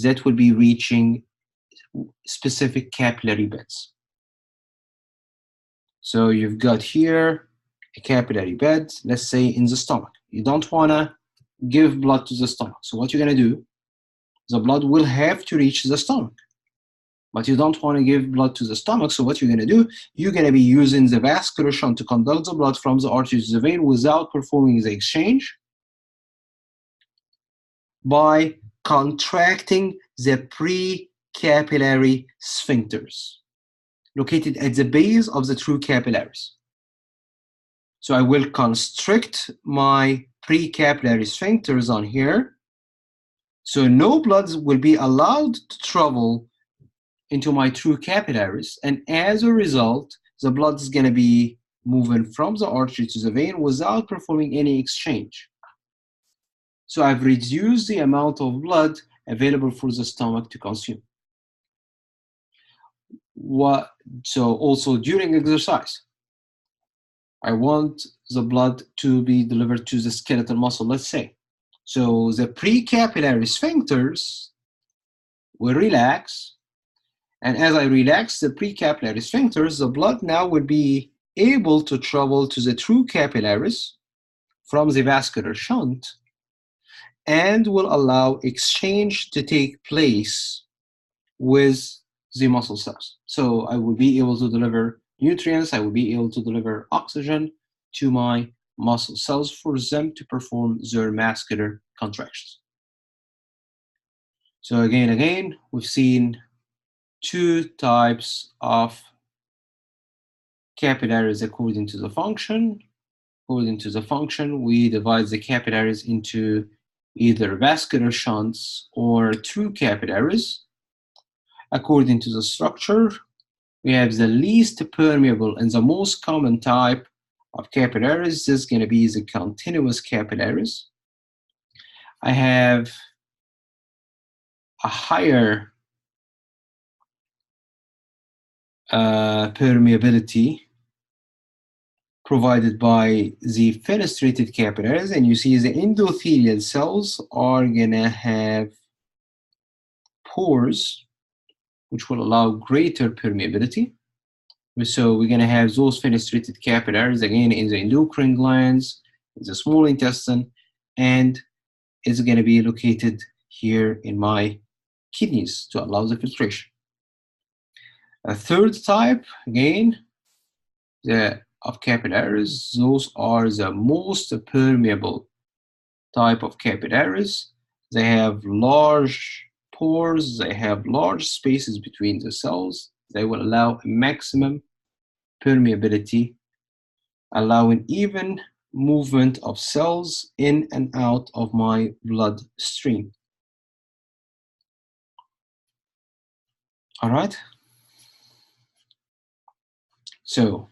that will be reaching specific capillary beds. So you've got here a capillary bed, let's say in the stomach. You don't want to give blood to the stomach. So what you're going to do, the blood will have to reach the stomach. But you don't want to give blood to the stomach, so what you're going to do, you're going to be using the vascular shunt to conduct the blood from the artery to the vein without performing the exchange by contracting the pre-capillary sphincters located at the base of the true capillaries. So I will constrict my pre-capillary sphincters on here, so no blood will be allowed to travel into my true capillaries, and as a result, the blood is going to be moving from the artery to the vein without performing any exchange. So I've reduced the amount of blood available for the stomach to consume. So also during exercise, I want the blood to be delivered to the skeletal muscle, let's say. So the pre-capillary sphincters will relax, and as I relax the pre-capillary sphincters, the blood now will be able to travel to the true capillaries from the vascular shunt and will allow exchange to take place with the muscle cells. So I will be able to deliver nutrients, I will be able to deliver oxygen to my muscle cells for them to perform their muscular contractions. So again, we've seen two types of capillaries according to the function. According to the function, we divide the capillaries into either vascular shunts or true capillaries. According to the structure, we have the least permeable and the most common type of capillaries. This is going to be the continuous capillaries. I have a higher permeability provided by the fenestrated capillaries, and you see the endothelial cells are going to have pores which will allow greater permeability. So we're going to have those fenestrated capillaries again in the endocrine glands, in the small intestine, and it's going to be located here in my kidneys to allow the filtration. A third type, again, of capillaries, those are the most permeable type of capillaries. They have large pores, they have large spaces between the cells. They will allow maximum permeability, allowing even movement of cells in and out of my bloodstream. All right. So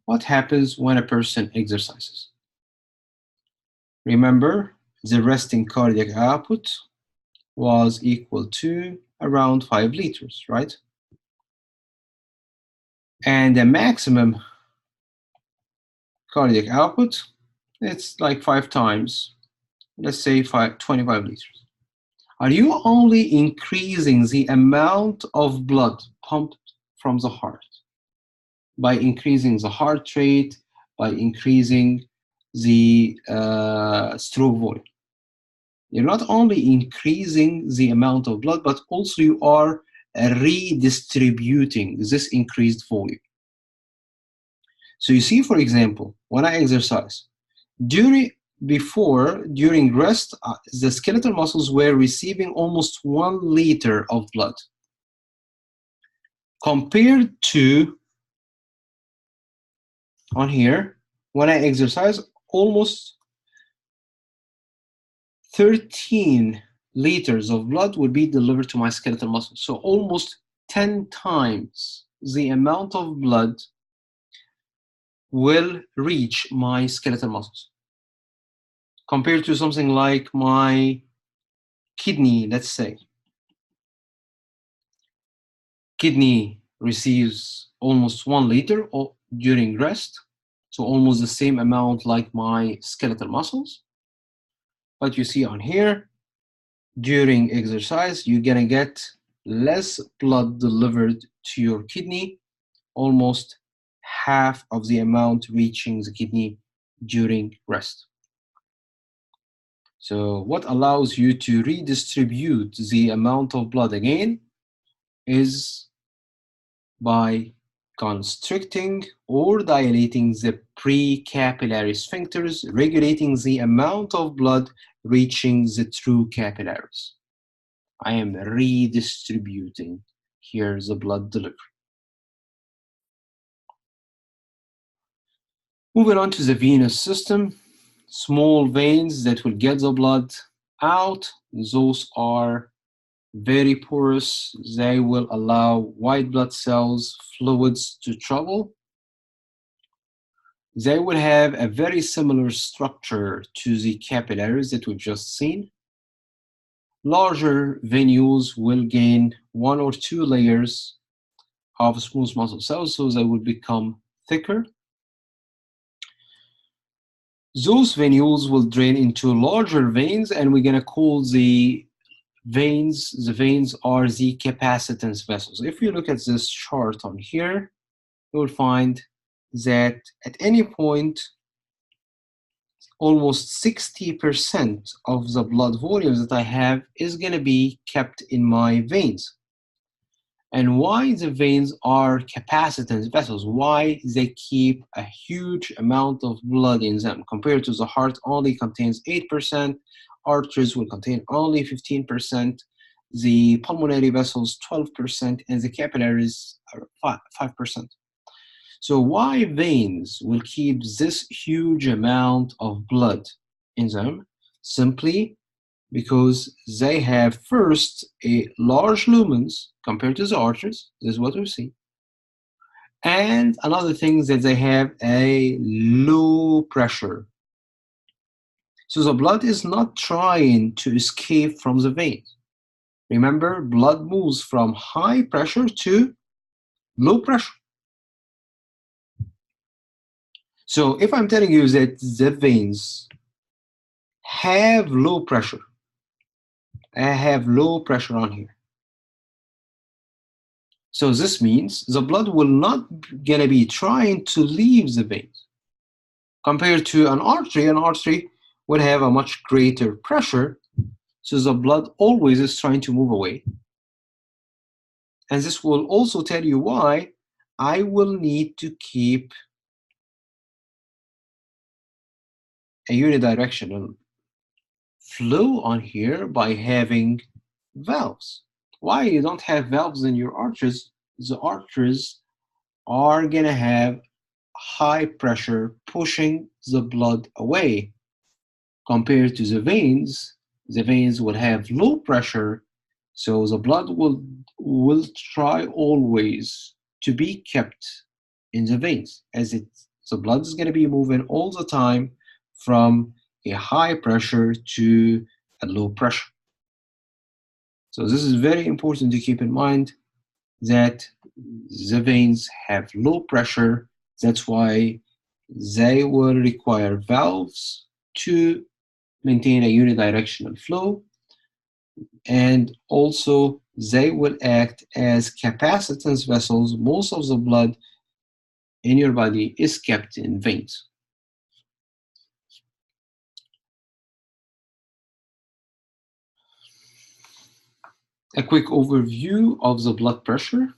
what happens when a person exercises? Remember, the resting cardiac output was equal to around 5 liters, right? And the maximum cardiac output, it's like 5 times, let's say 25 liters. Are you only increasing the amount of blood pumped from the heart by increasing the heart rate, by increasing the stroke volume? You're not only increasing the amount of blood, but also you are redistributing this increased volume. So you see, for example, when I exercise, during rest, the skeletal muscles were receiving almost 1 liter of blood, compared to on here, when I exercise, almost 13 liters of blood will be delivered to my skeletal muscles. So almost 10 times the amount of blood will reach my skeletal muscles, compared to something like my kidney, let's say. Kidney receives almost 1 liter during rest, so almost the same amount like my skeletal muscles. But you see on here, during exercise, you're gonna get less blood delivered to your kidney, almost half of the amount reaching the kidney during rest. So what allows you to redistribute the amount of blood again is by constricting or dilating the precapillary sphincters, regulating the amount of blood reaching the true capillaries. I am redistributing here the blood delivery. Moving on to the venous system, small veins that will get the blood out. Those are very porous. They will allow white blood cells, fluids to travel. They will have a very similar structure to the capillaries that we've just seen. Larger venules will gain 1 or 2 layers of smooth muscle cells, so they will become thicker. Those venules will drain into larger veins, and we're going to call the veins are the capacitance vessels. If you look at this chart on here, you will find that at any point, almost 60% of the blood volumes that I have is going to be kept in my veins. And why the veins are capacitance vessels, why they keep a huge amount of blood in them, compared to the heart only contains 8%, arteries will contain only 15%, the pulmonary vessels 12%, and the capillaries are 5%. So why veins will keep this huge amount of blood in them? Simply because they have first a large lumens compared to the arteries. This is what we see. And another thing is that they have a low pressure. So the blood is not trying to escape from the veins. Remember, blood moves from high pressure to low pressure. So if I'm telling you that the veins have low pressure, I have low pressure on here. So this means the blood will not gonna be trying to leave the veins. Compared to an artery will have a much greater pressure, so the blood always is trying to move away. And this will also tell you why I will need to keep a unidirectional flow on here by having valves. Why you don't have valves in your arteries? The arteries are gonna have high pressure pushing the blood away. Compared to the veins will have low pressure, so the blood will try always to be kept in the veins, as the blood is going to be moving all the time from a high pressure to a low pressure. So this is very important to keep in mind, that the veins have low pressure. That's why they will require valves to maintain a unidirectional flow, and also they will act as capacitance vessels. Most of the blood in your body is kept in veins. A quick overview of the blood pressure.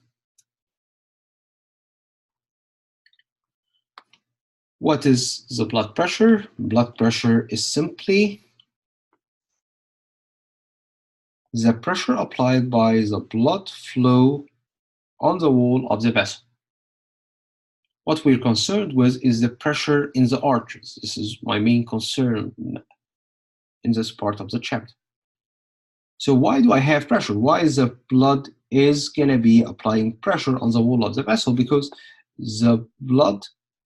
What is the blood pressure? Blood pressure is simply the pressure applied by the blood flow on the wall of the vessel. What we're concerned with is the pressure in the arteries. This is my main concern in this part of the chapter. So why do I have pressure? Why is the blood is going to be applying pressure on the wall of the vessel? Because the blood,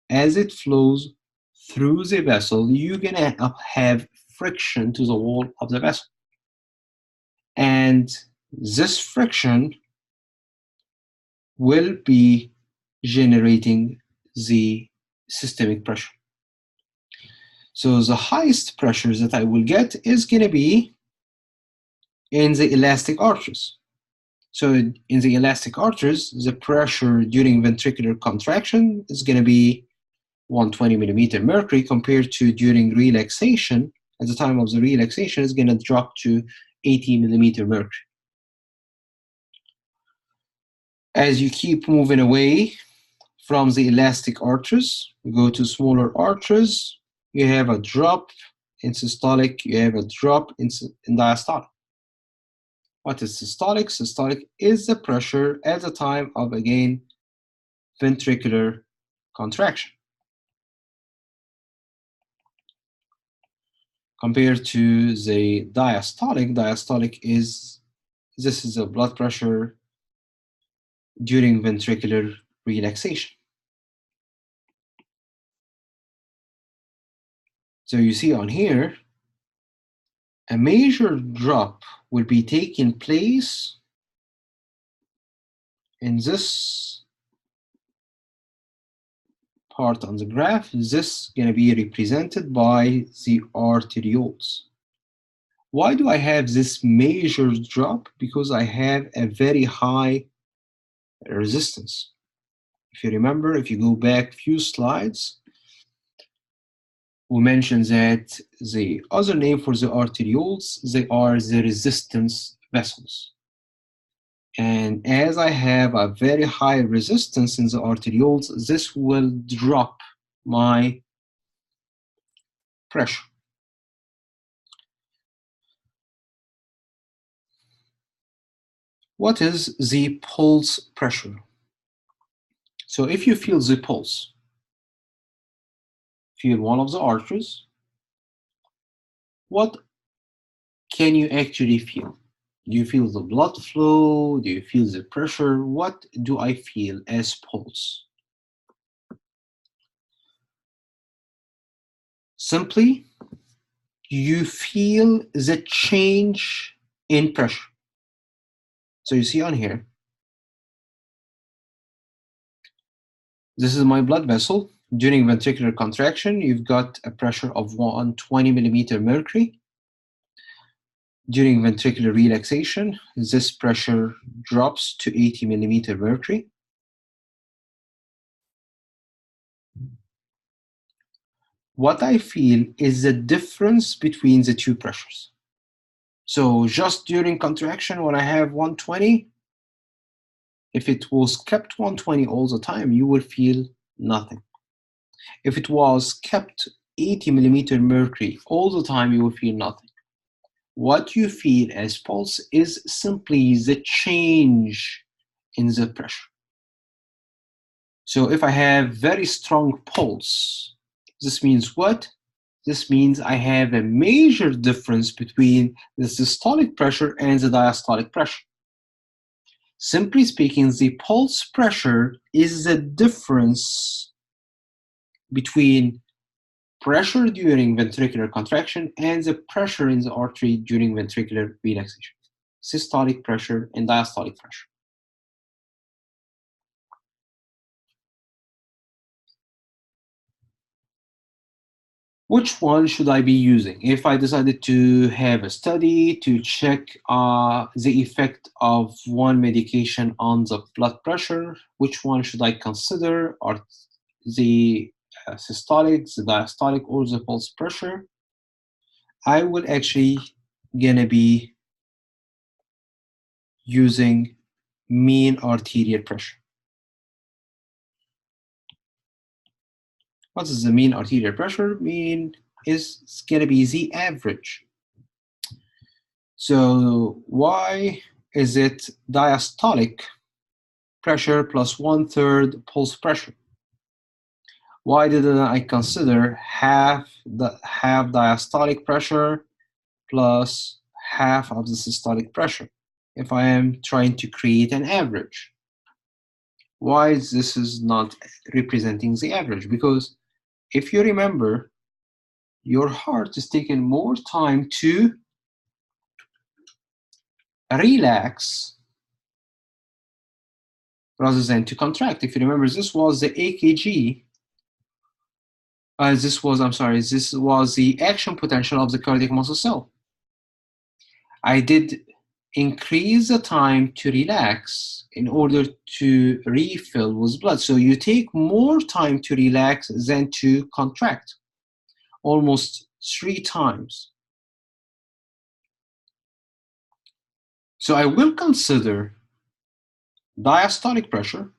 as it flows through the vessel, you're going to have friction to the wall of the vessel. And this friction will be generating the systemic pressure. So the highest pressure that I will get is going to be in the elastic arteries. So in the elastic arteries, the pressure during ventricular contraction is going to be 120 millimeter mercury, compared to during relaxation. At the time of the relaxation, is going to drop to 80 millimeter mercury. As you keep moving away from the elastic arteries, you go to smaller arteries, you have a drop in systolic, you have a drop in diastolic. What is systolic? Systolic is the pressure at the time of, again, ventricular contraction. Compared to the diastolic, diastolic is, this is the blood pressure during ventricular relaxation. So you see on here, a major drop will be taking place in this part on the graph. This is going to be represented by the arterioles. Why do I have this major drop? Because I have a very high resistance. If you remember, if you go back a few slides, we mentioned that the other name for the arterioles, they are the resistance vessels. And as I have a very high resistance in the arterioles, this will drop my pressure. What is the pulse pressure? So if you feel the pulse, feel one of the arteries, what can you actually feel? Do you feel the blood flow? Do you feel the pressure? What do I feel as pulse? Simply, you feel the change in pressure. So you see on here, this is my blood vessel. During ventricular contraction, you've got a pressure of 120 millimeter mercury. During ventricular relaxation, this pressure drops to 80 millimeter mercury. What I feel is the difference between the two pressures. So just during contraction, when I have 120, if it was kept 120 all the time, you will feel nothing. If it was kept 80 millimeter mercury all the time, you will feel nothing. What you feel as pulse is simply the change in the pressure. So if I have very strong pulse, this means what? This means I have a major difference between the systolic pressure and the diastolic pressure. Simply speaking, the pulse pressure is the difference between pressure during ventricular contraction and the pressure in the artery during ventricular relaxation. Systolic pressure and diastolic pressure. Which one should I be using? If I decided to have a study to check the effect of one medication on the blood pressure, which one should I consider? Are the systolic, the diastolic, or the pulse pressure? I will actually gonna be using mean arterial pressure. What is the mean arterial pressure? Mean is gonna be the average. So why is it diastolic pressure plus 1/3 pulse pressure? Why didn't I consider half diastolic pressure plus half of the systolic pressure if I am trying to create an average? Why this is not representing the average? Because if you remember, your heart is taking more time to relax rather than to contract. If you remember, this was the AKG. This was the action potential of the cardiac muscle cell. I did increase the time to relax in order to refill with blood. So you take more time to relax than to contract, almost 3 times. So I will consider diastolic pressure,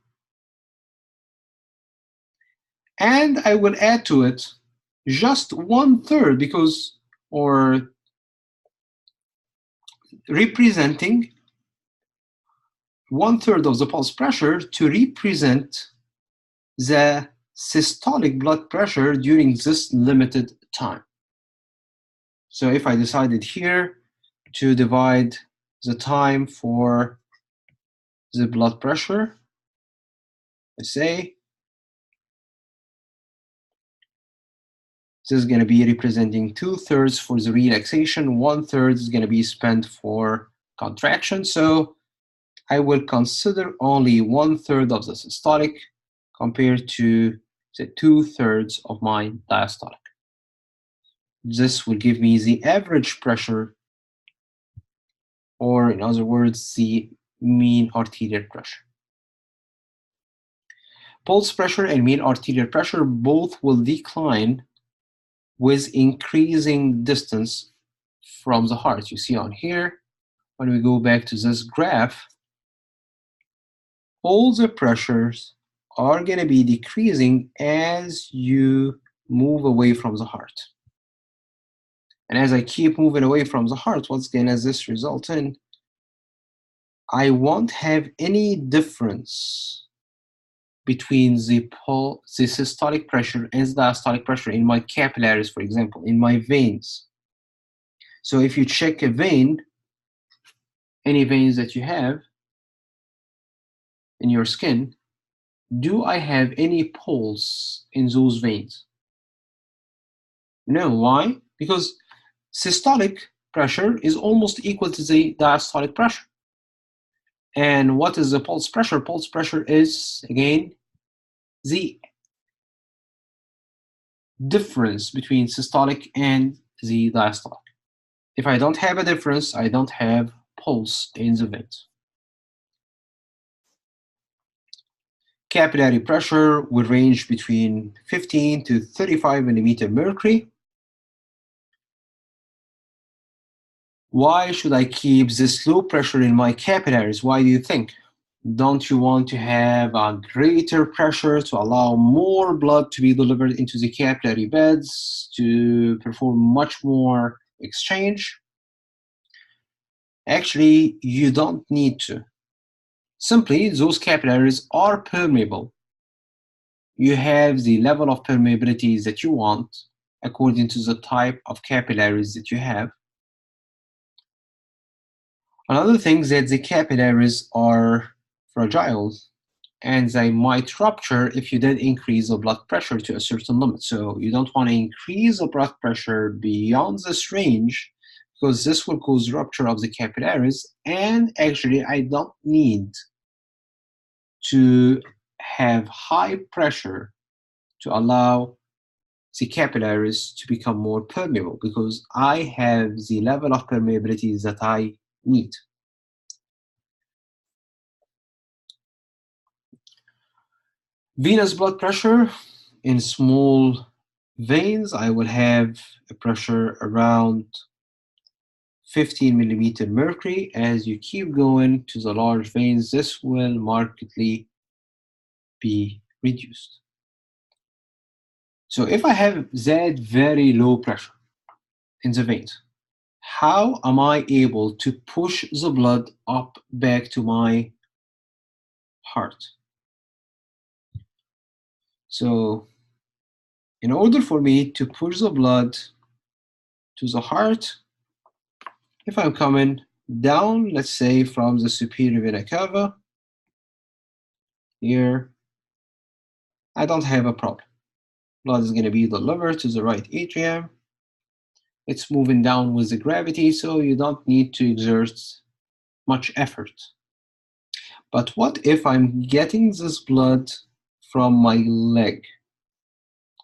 and I will add to it just 1/3 because, or representing 1/3 of the pulse pressure to represent the systolic blood pressure during this limited time. So if I decided here to divide the time for the blood pressure, let's say this is going to be representing 2/3 for the relaxation, 1/3 is going to be spent for contraction. So I will consider only 1/3 of the systolic compared to the 2/3 of my diastolic. This will give me the average pressure, or in other words, the mean arterial pressure. Pulse pressure and mean arterial pressure both will decline with increasing distance from the heart. You see on here, when we go back to this graph, all the pressures are going to be decreasing as you move away from the heart. And as I keep moving away from the heart, what's going to this result in? I won't have any difference between the systolic pressure and the diastolic pressure in my capillaries, for example, in my veins. So if you check a vein, any veins that you have in your skin, do I have any pulse in those veins? No. Why? Because systolic pressure is almost equal to the diastolic pressure. And what is the pulse pressure? Pulse pressure is, again, the difference between systolic and the diastolic. If I don't have a difference, I don't have pulse in the veins. Capillary pressure will range between 15 to 35 millimeter mercury. Why should I keep this low pressure in my capillaries? Why do you think? Don't you want to have a greater pressure to allow more blood to be delivered into the capillary beds to perform much more exchange? Actually, you don't need to. Simply, those capillaries are permeable. You have the level of permeability that you want according to the type of capillaries that you have. Another thing is that the capillaries are fragile and they might rupture if you did increase the blood pressure to a certain limit. So you don't want to increase the blood pressure beyond this range, because this will cause rupture of the capillaries, and actually I don't need to have high pressure to allow the capillaries to become more permeable, because I have the level of permeability that I need. Venous blood pressure in small veins, I will have a pressure around 15 millimeter mercury. As you keep going to the large veins, this will markedly be reduced. So if I have that very low pressure in the veins, how am I able to push the blood up back to my heart? So in order for me to push the blood to the heart, if I'm coming down, let's say from the superior vena cava, here, I don't have a problem. Blood is going to be delivered to the right atrium. It's moving down with the gravity, so you don't need to exert much effort. But what if I'm getting this blood from my leg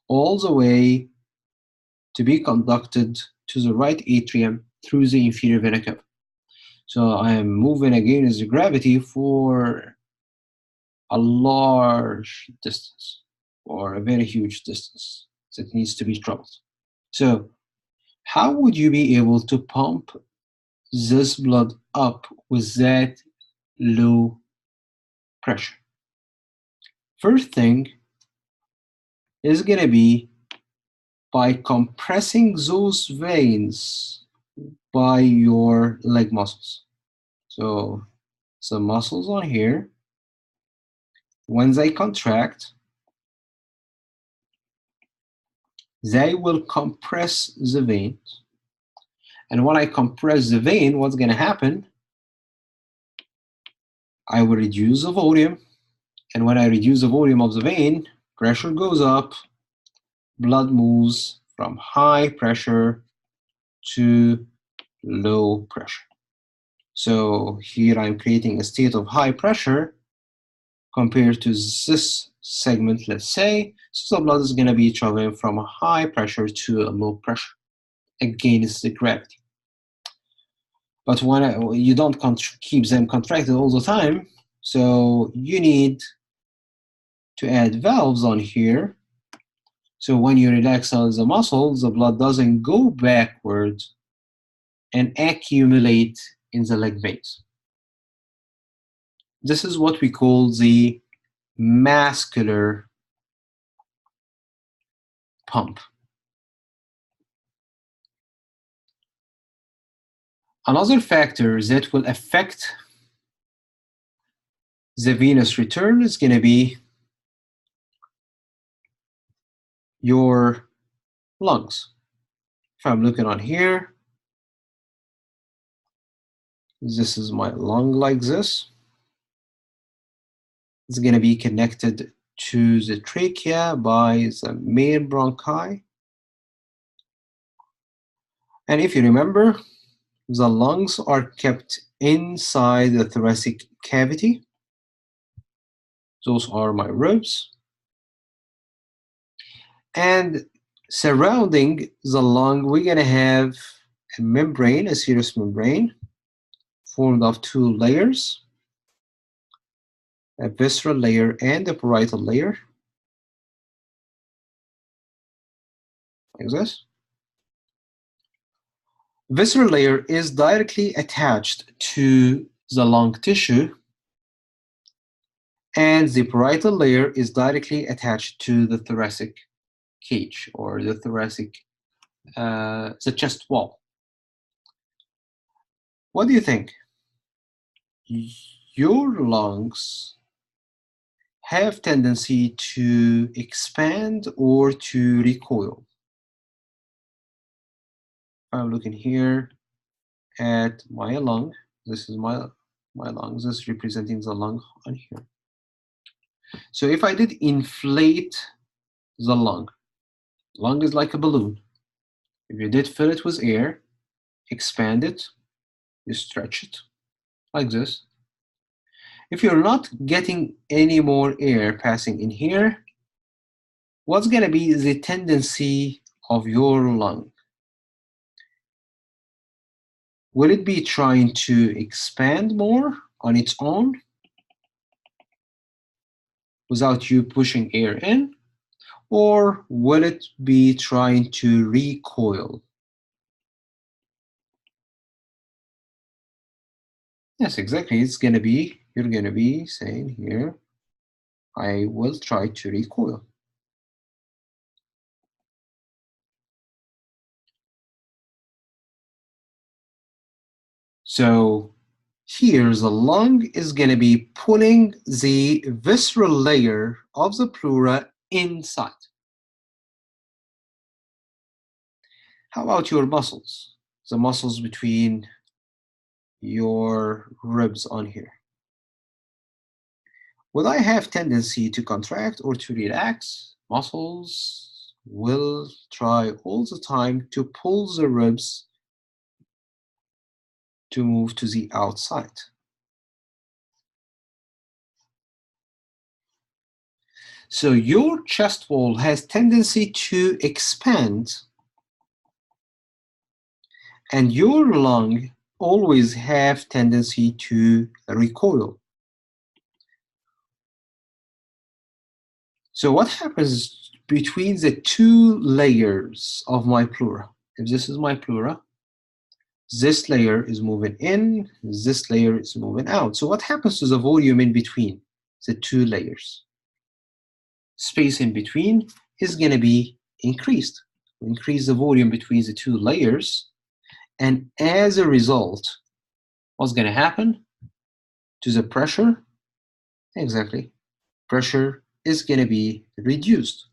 all the way to be conducted to the right atrium through the inferior vena cava? So I am moving against the gravity for a large distance, or a very huge distance that needs to be traveled. So how would you be able to pump this blood up with that low pressure? First thing is going to be by compressing those veins by your leg muscles. So some muscles on here, when they contract, they will compress the veins. And when I compress the vein, what's going to happen? I will reduce the volume. And when I reduce the volume of the vein, pressure goes up, blood moves from high pressure to low pressure. So here I'm creating a state of high pressure compared to this segment, let's say. So the blood is going to be traveling from a high pressure to a low pressure against the gravity. But when you don't keep them contracted all the time, so you need to add valves on here. So when you relax the muscles, the blood doesn't go backwards and accumulate in the leg veins. This is what we call the muscular pump. Another factor that will affect the venous return is going to be your lungs. If I'm looking on here, this is my lung like this. It's going to be connected to the trachea by the main bronchi. And if you remember, the lungs are kept inside the thoracic cavity. Those are my ribs. And surrounding the lung, we're going to have a membrane, a serous membrane, formed of two layers, a visceral layer and a parietal layer, like this. Visceral layer is directly attached to the lung tissue, and the parietal layer is directly attached to the thoracic cage, or the thoracic, the chest wall. What do you think? Your lungs have tendency to expand or to recoil. I'm looking here at my lung. This is my lungs. This is representing the lung on here. So if I did inflate the lung is like a balloon. If you did fill it with air, expand it, you stretch it like this. If you're not getting any more air passing in here, what's going to be the tendency of your lung? Will it be trying to expand more on its own without you pushing air in? Or will it be trying to recoil? Yes, exactly. You're going to be saying here, I will try to recoil. So here the lung is going to be pulling the visceral layer of the pleura inside. How about your muscles? The muscles between your ribs on here. Will I have tendency to contract or to relax? Muscles will try all the time to pull the ribs to move to the outside. So your chest wall has tendency to expand, and your lung always have tendency to recoil. So what happens between the two layers of my pleura? If this is my pleura, this layer is moving in, this layer is moving out. So what happens to the volume in between the two layers? Space in between is going to be increased. We increase the volume between the two layers, and as a result, what's going to happen to the pressure? Exactly. Pressure is going to be reduced.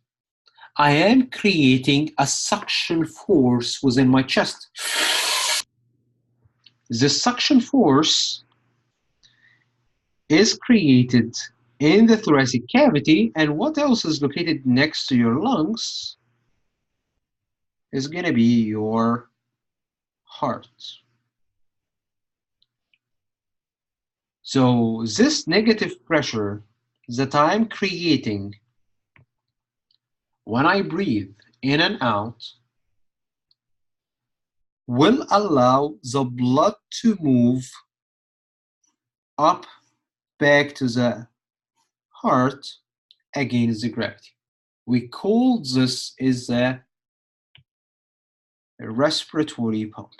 I am creating a suction force within my chest. The suction force is created in the thoracic cavity, and what else is located next to your lungs is going to be your heart. So this negative pressure that I'm creating when I breathe in and out will allow the blood to move up back to the heart against the gravity. We call this is a respiratory pump.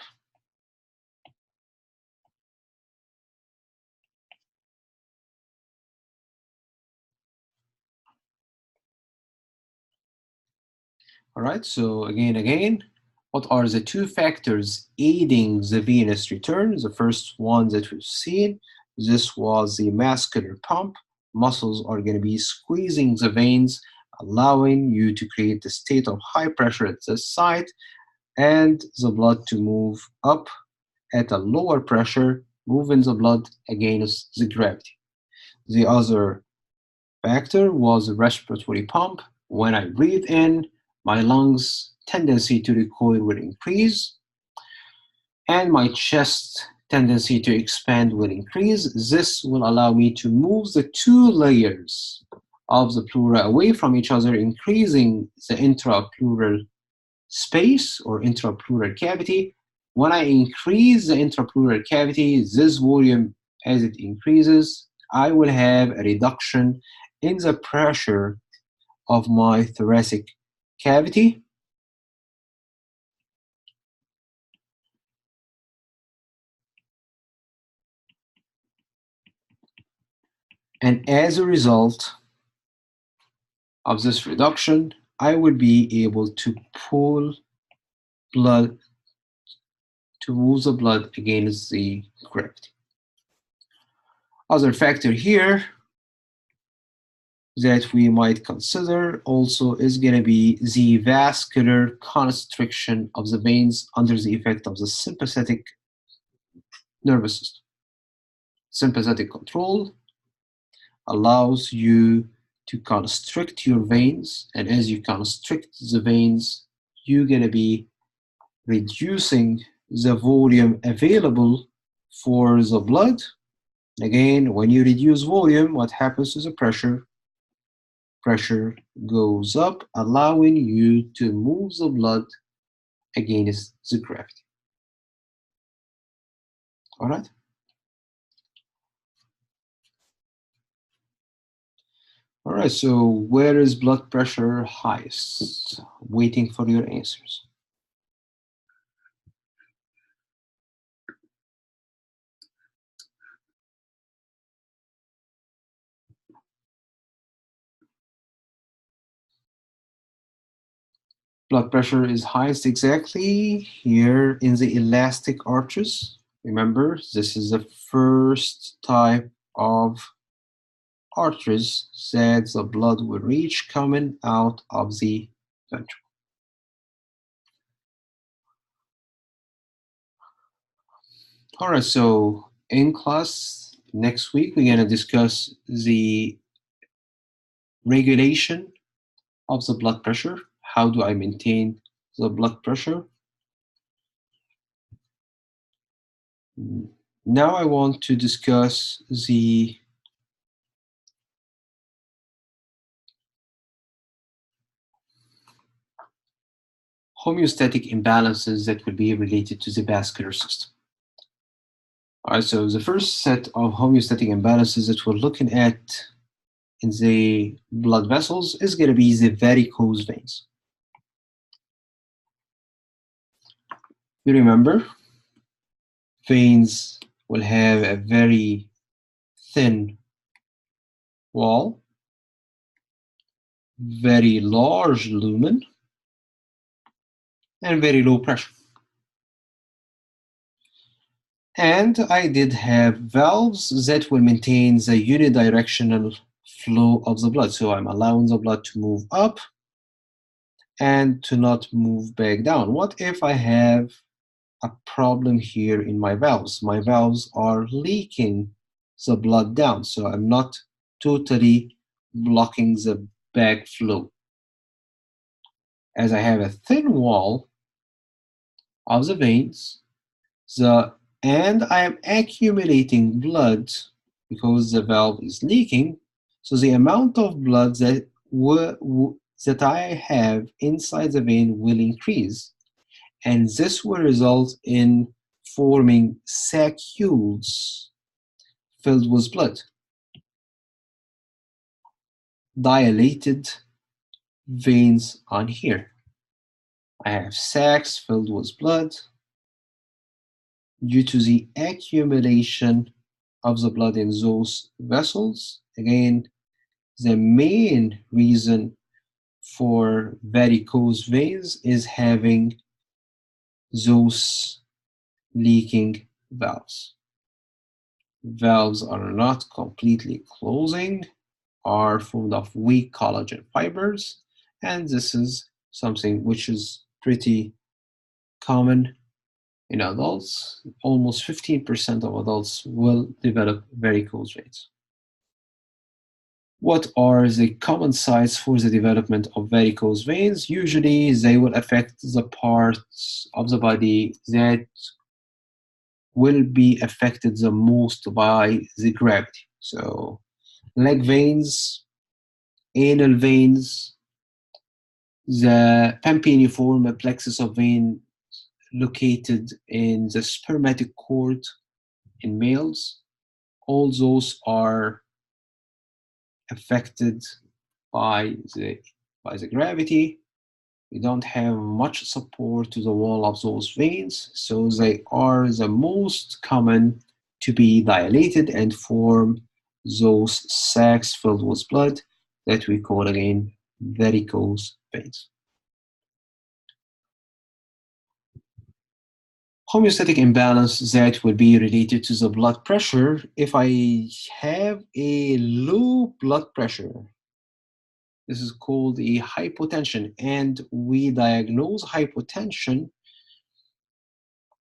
All right, so again, what are the two factors aiding the venous return? The first one that we've seen, this was the muscular pump. Muscles are going to be squeezing the veins, allowing you to create a state of high pressure at this site, and the blood to move up at a lower pressure, moving the blood against the gravity. The other factor was the respiratory pump. When I breathe in, my lungs' tendency to recoil will increase, and my chest tendency to expand will increase. This will allow me to move the two layers of the pleura away from each other, increasing the intrapleural space or intrapleural cavity. When I increase the intrapleural cavity, this volume, as it increases, I will have a reduction in the pressure of my thoracic cavity. And as a result of this reduction, I would be able to pull blood, to move the blood against the gravity. Other factor here that we might consider also is going to be the vascular constriction of the veins under the effect of the sympathetic nervous system. Sympathetic control allows you to constrict your veins, and as you constrict the veins, you're going to be reducing the volume available for the blood. Again, when you reduce volume, what happens to the pressure? Pressure goes up, allowing you to move the blood against the gravity. All right? All right, so where is blood pressure highest? Waiting for your answers. Blood pressure is highest exactly here in the elastic arteries. Remember, this is the first type of arteries that the blood will reach coming out of the ventricle. All right, so in class next week, we're going to discuss the regulation of the blood pressure. How do I maintain the blood pressure? Now I want to discuss the homeostatic imbalances that will be related to the vascular system. All right, so the first set of homeostatic imbalances that we're looking at in the blood vessels is going to be the varicose veins. You remember, veins will have a very thin wall, very large lumen, and very low pressure. And I did have valves that will maintain the unidirectional flow of the blood. So I'm allowing the blood to move up and to not move back down. What if I have a problem here in my valves? My valves are leaking the blood down, so I'm not totally blocking the backflow. As I have a thin wall of the veins, and I am accumulating blood because the valve is leaking, so the amount of blood that I have inside the vein will increase, and this will result in forming sacules filled with blood, dilated veins on here. I have sacs filled with blood due to the accumulation of the blood in those vessels. Again, the main reason for varicose veins is having those leaking valves. Valves are not completely closing, are formed of weak collagen fibers, and this is something which is pretty common in adults. Almost 15% of adults will develop varicose veins. What are the common sites for the development of varicose veins? Usually they will affect the parts of the body that will be affected the most by the gravity. So leg veins, anal veins, the pampiniform plexus of vein located in the spermatic cord in males, all those are affected by the gravity. We don't have much support to the wall of those veins, so they are the most common to be dilated and form those sacs filled with blood that we call again varicose veins. Homeostatic imbalance that will be related to the blood pressure. If I have a low blood pressure, this is called a hypotension, and we diagnose hypotension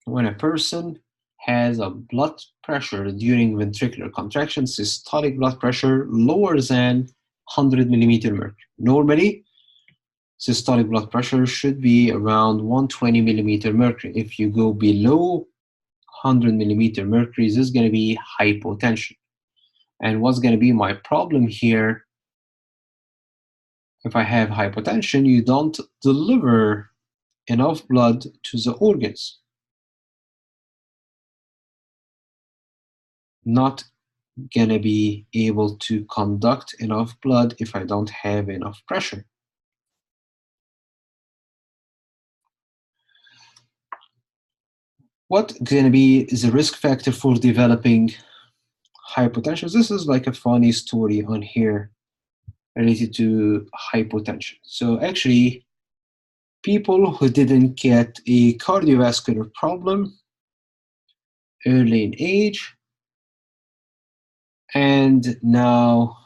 when a person has a blood pressure during ventricular contraction, systolic blood pressure lower than 100 millimeter mercury. Normally, systolic blood pressure should be around 120 millimeter mercury. If you go below 100 millimeter mercury, this is going to be hypotension. And what's going to be my problem here? If I have hypotension, you don't deliver enough blood to the organs. Not going to be able to conduct enough blood if I don't have enough pressure. What's going to be the risk factor for developing hypotension? This is like a funny story on here related to hypotension. So actually, people who didn't get a cardiovascular problem early in age, and now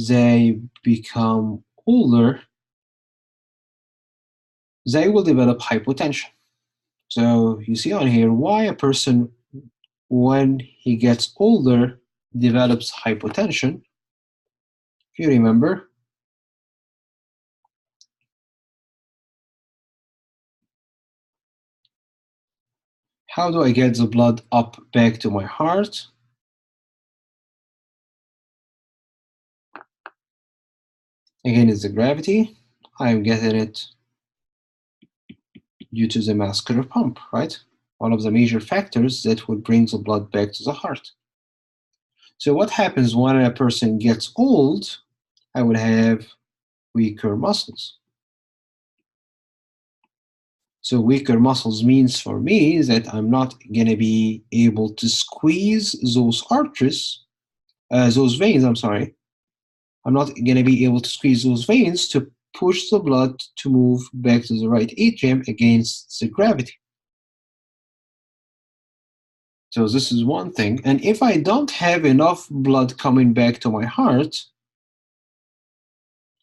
they become older, they will develop hypotension. So you see on here why a person, when he gets older, develops hypotension. If you remember, how do I get the blood up back to my heart? Again, it's the gravity. I'm getting it due to the muscular pump, right? One of the major factors that would bring the blood back to the heart. So what happens when a person gets old? I would have weaker muscles. So weaker muscles means for me that I'm not going to be able to squeeze those arteries, those veins, I'm sorry. I'm not going to be able to squeeze those veins to push the blood to move back to the right atrium against the gravity. So this is one thing. And if I don't have enough blood coming back to my heart,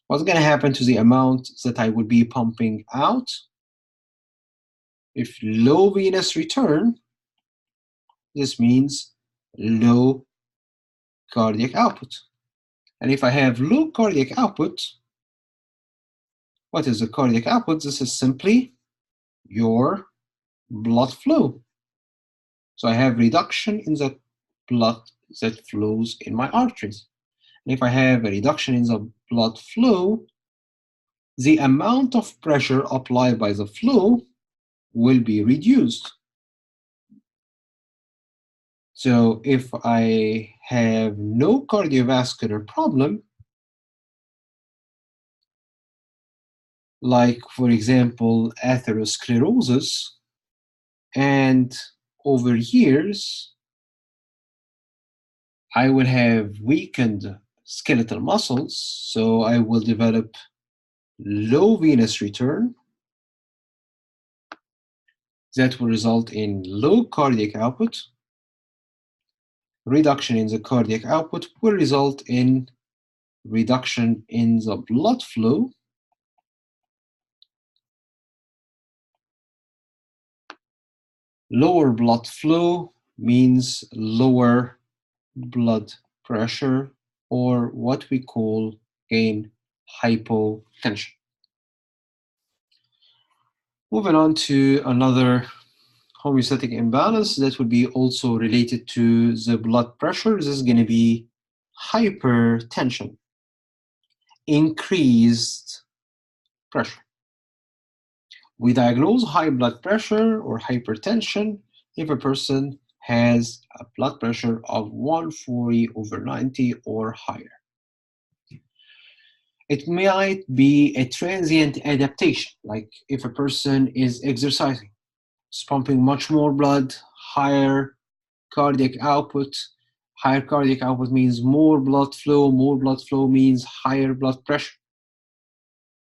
what's going to happen to the amount that I would be pumping out? If low venous return, this means low cardiac output. And if I have low cardiac output, what is the cardiac output? This is simply your blood flow. So I have reduction in the blood that flows in my arteries. And if I have a reduction in the blood flow, the amount of pressure applied by the flow will be reduced. So if I have no cardiovascular problem, like for example atherosclerosis, and over years I will have weakened skeletal muscles, so I will develop low venous return that will result in low cardiac output. Reduction in the cardiac output will result in reduction in the blood flow. Lower blood flow means lower blood pressure, or what we call, again, hypotension. Moving on to another homeostatic imbalance that would be also related to the blood pressure. This is going to be hypertension, increased pressure. We diagnose high blood pressure or hypertension if a person has a blood pressure of 140/90 or higher. It might be a transient adaptation, like if a person is exercising, it's pumping much more blood, higher cardiac output. Higher cardiac output means more blood flow means higher blood pressure.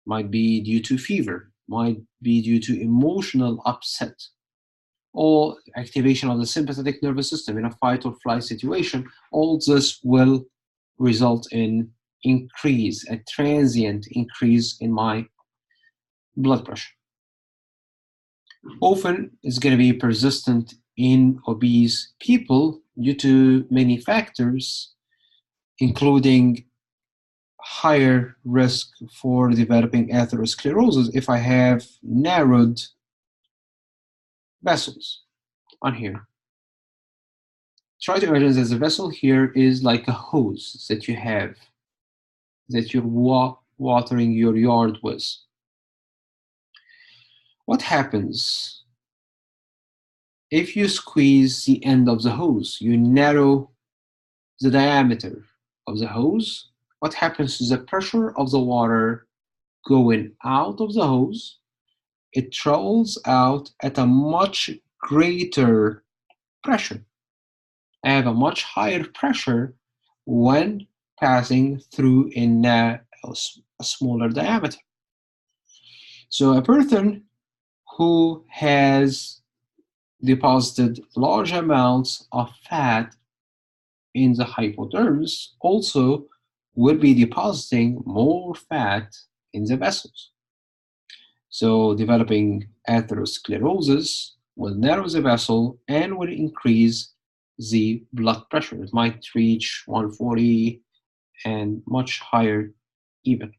Might be due to fever, might be due to emotional upset, or activation of the sympathetic nervous system in a fight or flight situation. All this will result in a transient increase in my blood pressure. Often it's going to be persistent in obese people due to many factors, including higher risk for developing atherosclerosis if I have narrowed vessels on here. Try to imagine that the vessel here is like a hose that you have, that you're watering your yard with. What happens if you squeeze the end of the hose? You narrow the diameter of the hose. What happens to the pressure of the water going out of the hose? It travels out at a much greater pressure. I have a much higher pressure when passing through in a smaller diameter. So a person who has deposited large amounts of fat in the hypodermis also will be depositing more fat in the vessels. So developing atherosclerosis will narrow the vessel and will increase the blood pressure. It might reach 140 and much higher even.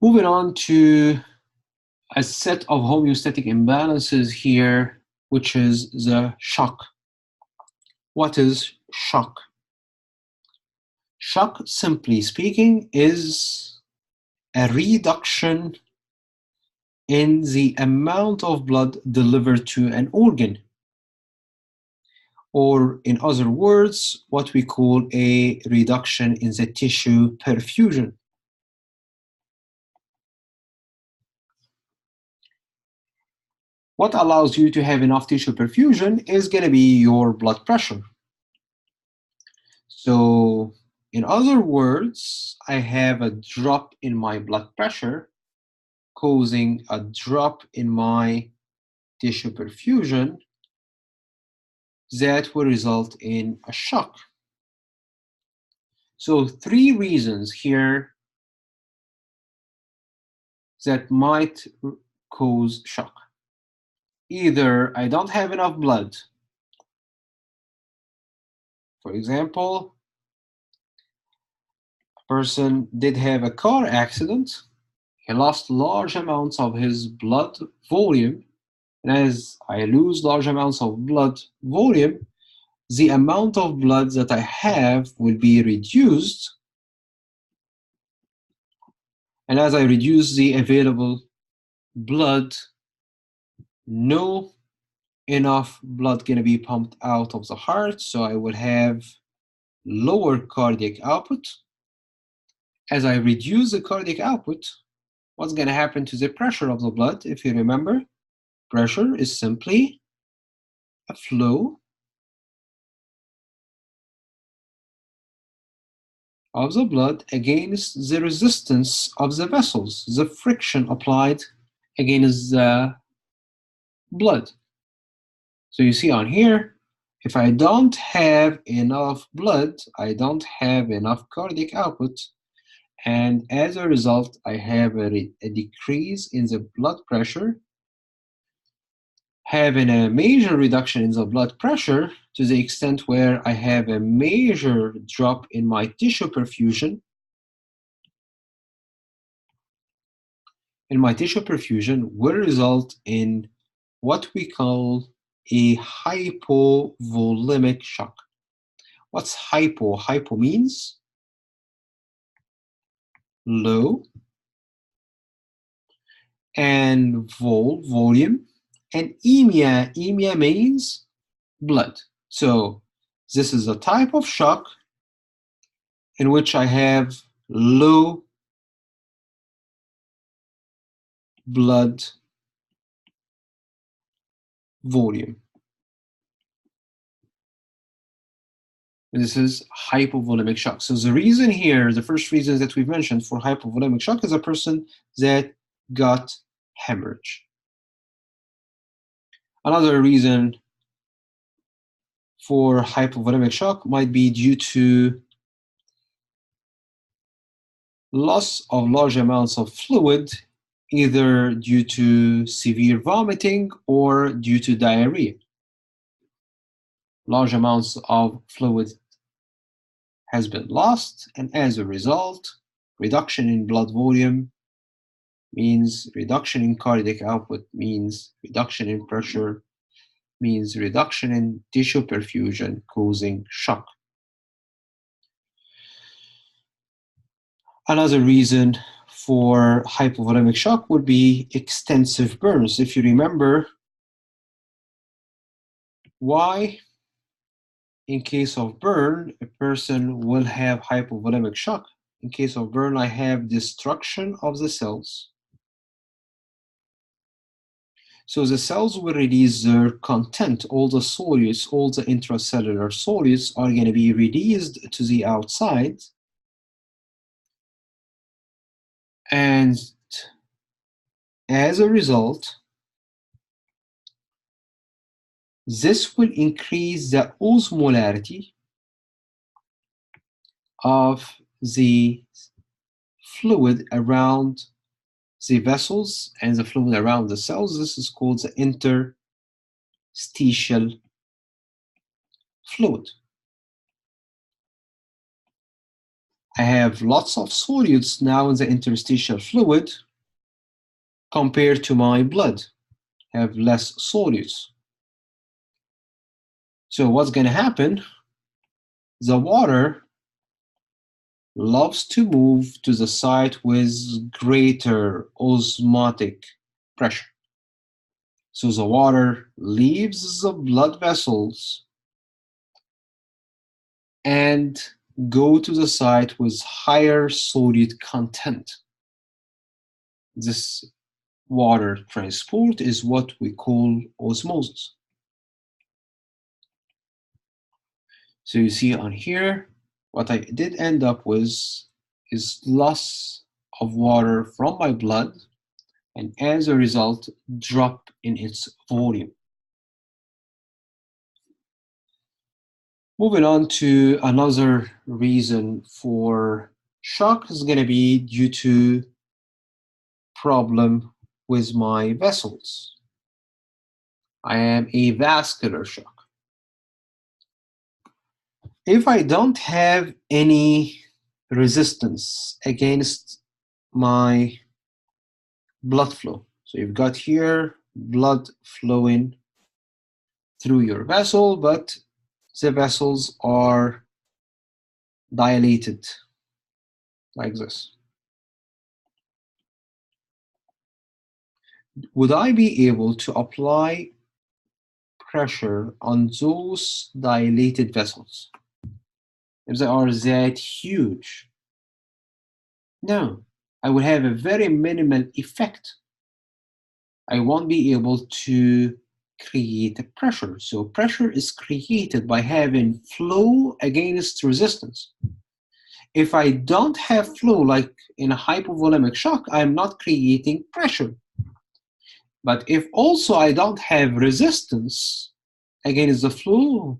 Moving on to a set of homeostatic imbalances here, which is the shock. What is shock? Shock, simply speaking, is a reduction in the amount of blood delivered to an organ, or in other words, what we call a reduction in the tissue perfusion. What allows you to have enough tissue perfusion is going to be your blood pressure. So, in other words, I have a drop in my blood pressure causing a drop in my tissue perfusion that will result in a shock. So 3 reasons here that might cause shock. Either I don't have enough blood. For example, a person did have a car accident. He lost large amounts of his blood volume. And as I lose large amounts of blood volume, the amount of blood that I have will be reduced. And as I reduce the available blood, no enough blood going to be pumped out of the heart, so I will have lower cardiac output. As I reduce the cardiac output, what's going to happen to the pressure of the blood? If you remember, pressure is simply a flow of the blood against the resistance of the vessels, the friction applied against the blood. So you see on here, if I don't have enough blood, I don't have enough cardiac output, and as a result, I have a decrease in the blood pressure, having a major reduction in the blood pressure to the extent where I have a major drop in my tissue perfusion. And my tissue perfusion will result in what we call a hypovolemic shock. What's hypo? Hypo means low, and volume, and emia means blood. So this is a type of shock in which I have low blood volume. This is hypovolemic shock. So the reason here, the first reason that we've mentioned for hypovolemic shock is a person that got hemorrhage. Another reason for hypovolemic shock might be due to loss of large amounts of fluid, either due to severe vomiting or due to diarrhea. Large amounts of fluid has been lost, and as a result, reduction in blood volume means reduction in cardiac output, means reduction in pressure, means reduction in tissue perfusion, causing shock. Another reason for hypovolemic shock would be extensive burns. If you remember, why in case of burn a person will have hypovolemic shock? In case of burn, I have destruction of the cells. So the cells will release their content, all the solutes, all the intracellular solutes are going to be released to the outside. And as a result, this will increase the osmolarity of the fluid around the vessels and the fluid around the cells. This is called the interstitial fluid. I have lots of solutes now in the interstitial fluid compared to my blood. I have less solutes. So what's going to happen? The water loves to move to the site with greater osmotic pressure. So the water leaves the blood vessels and go to the site with higher solute content. This water transport is what we call osmosis. So you see on here, what I did end up with is loss of water from my blood, and as a result, drop in its volume. Moving on to another reason for shock is going to be due to problem with my vessels. I am a vascular shock. If I don't have any resistance against my blood flow, so you've got here blood flowing through your vessel, but the vessels are dilated like this. Would I be able to apply pressure on those dilated vessels if they are that huge? No, I would have a very minimal effect. I won't be able to create a pressure. So pressure is created by having flow against resistance. If I don't have flow, like in a hypovolemic shock, I'm not creating pressure. But if also I don't have resistance against the flow,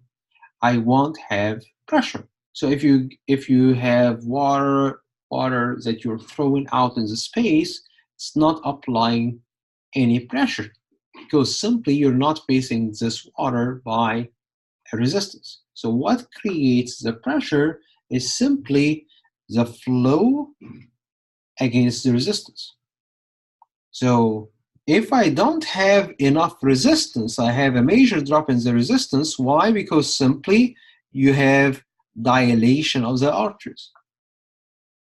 I won't have pressure. So if you have water that you're throwing out in the space, it's not applying any pressure because simply you're not facing this water by a resistance. So what creates the pressure is simply the flow against the resistance. So if I don't have enough resistance, I have a major drop in the resistance. Why? Because simply you have dilation of the arteries,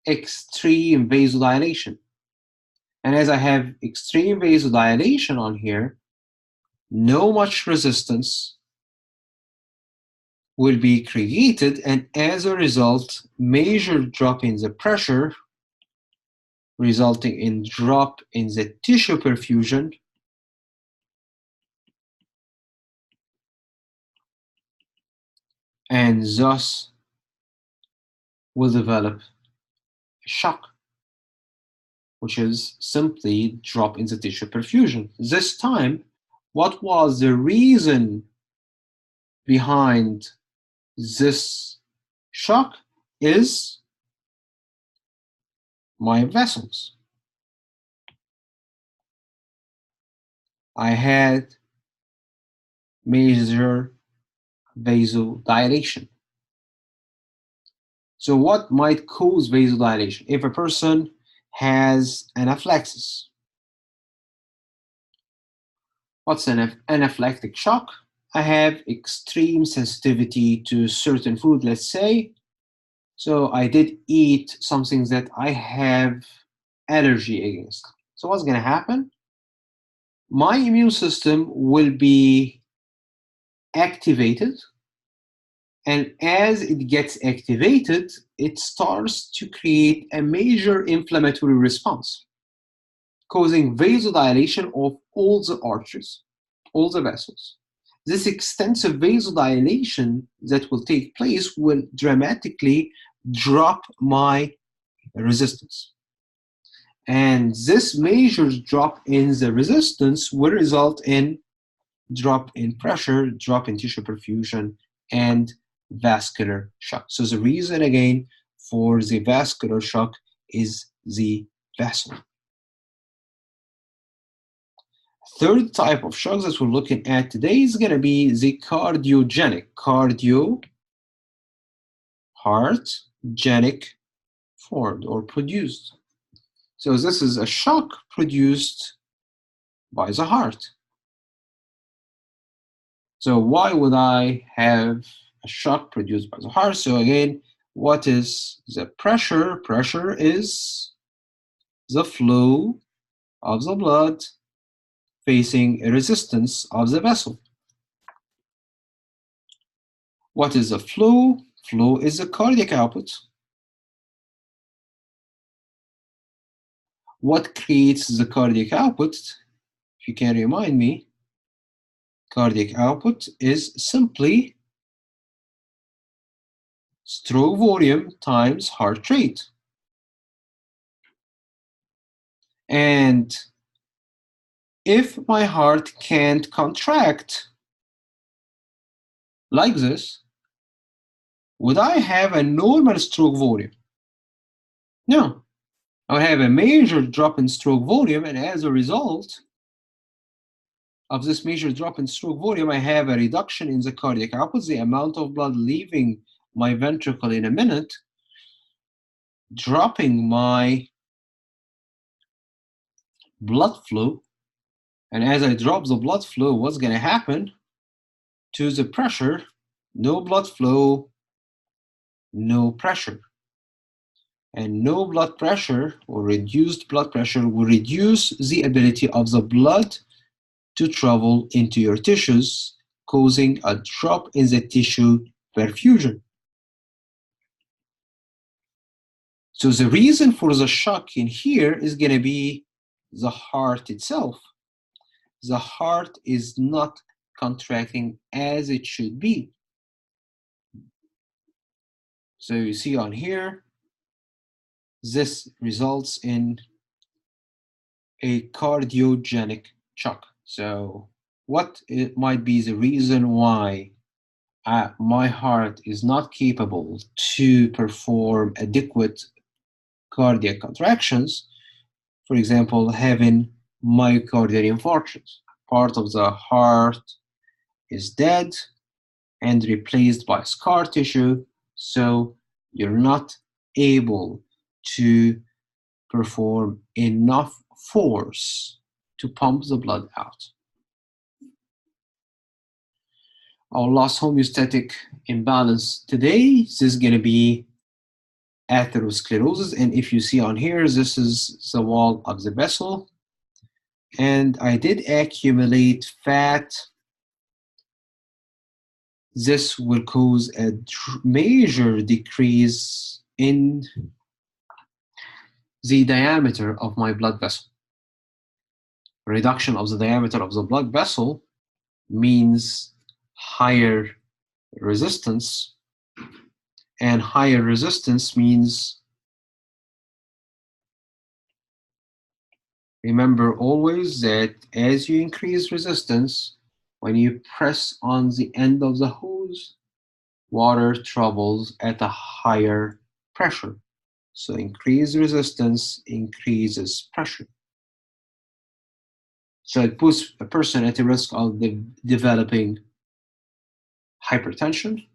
extreme vasodilation. And as I have extreme vasodilation on here, no much resistance will be created, and as a result, major drop in the pressure, resulting in drop in the tissue perfusion, and thus will develop a shock, which is simply drop in the tissue perfusion. This time, what was the reason behind this shock is my vessels. I had major vasodilation. So what might cause vasodilation? If a person has anaphylaxis. What's an anaphylactic shock? I have extreme sensitivity to certain food, let's say. So I did eat something that I have allergy against. So what's going to happen? My immune system will be activated, and as it gets activated, it starts to create a major inflammatory response, causing vasodilation of all the arteries, all the vessels. This extensive vasodilation that will take place will dramatically drop my resistance. And this major drop in the resistance will result in drop in pressure, drop in tissue perfusion, and vascular shock. So the reason again for the vascular shock is the vessel. Third type of shocks that we're looking at today is going to be the cardiogenic, heart-genic formed or produced. So this is a shock produced by the heart. So why would I have a shock produced by the heart? So again, what is the pressure? Pressure is the flow of the blood facing a resistance of the vessel. What is the flow? Flow is the cardiac output. What creates the cardiac output? If you can remind me, cardiac output is simply stroke volume times heart rate. And if my heart can't contract like this, would I have a normal stroke volume? No. I would have a major drop in stroke volume, and as a result of this major drop in stroke volume, I have a reduction in the cardiac output, the amount of blood leaving my ventricle in a minute, dropping my blood flow. And as I drop the blood flow, what's going to happen to the pressure? No blood flow, no pressure. And no blood pressure or reduced blood pressure will reduce the ability of the blood to travel into your tissues, causing a drop in the tissue perfusion. So the reason for the shock in here is going to be the heart itself. The heart is not contracting as it should be. So you see on here, this results in a cardiogenic shock. So what it might be the reason why my heart is not capable to perform adequate cardiac contractions? For example, having myocardial infarctions. Part of the heart is dead and replaced by scar tissue, so you're not able to perform enough force to pump the blood out. Our last homeostatic imbalance today, this is going to be atherosclerosis. And if you see on here, this is the wall of the vessel. And I did accumulate fat. This will cause a major decrease in the diameter of my blood vessel. Reduction of the diameter of the blood vessel means higher resistance, and higher resistance means, remember always that as you increase resistance, when you press on the end of the hose, water travels at a higher pressure. So increased resistance increases pressure. So it puts a person at the risk of developing hypertension,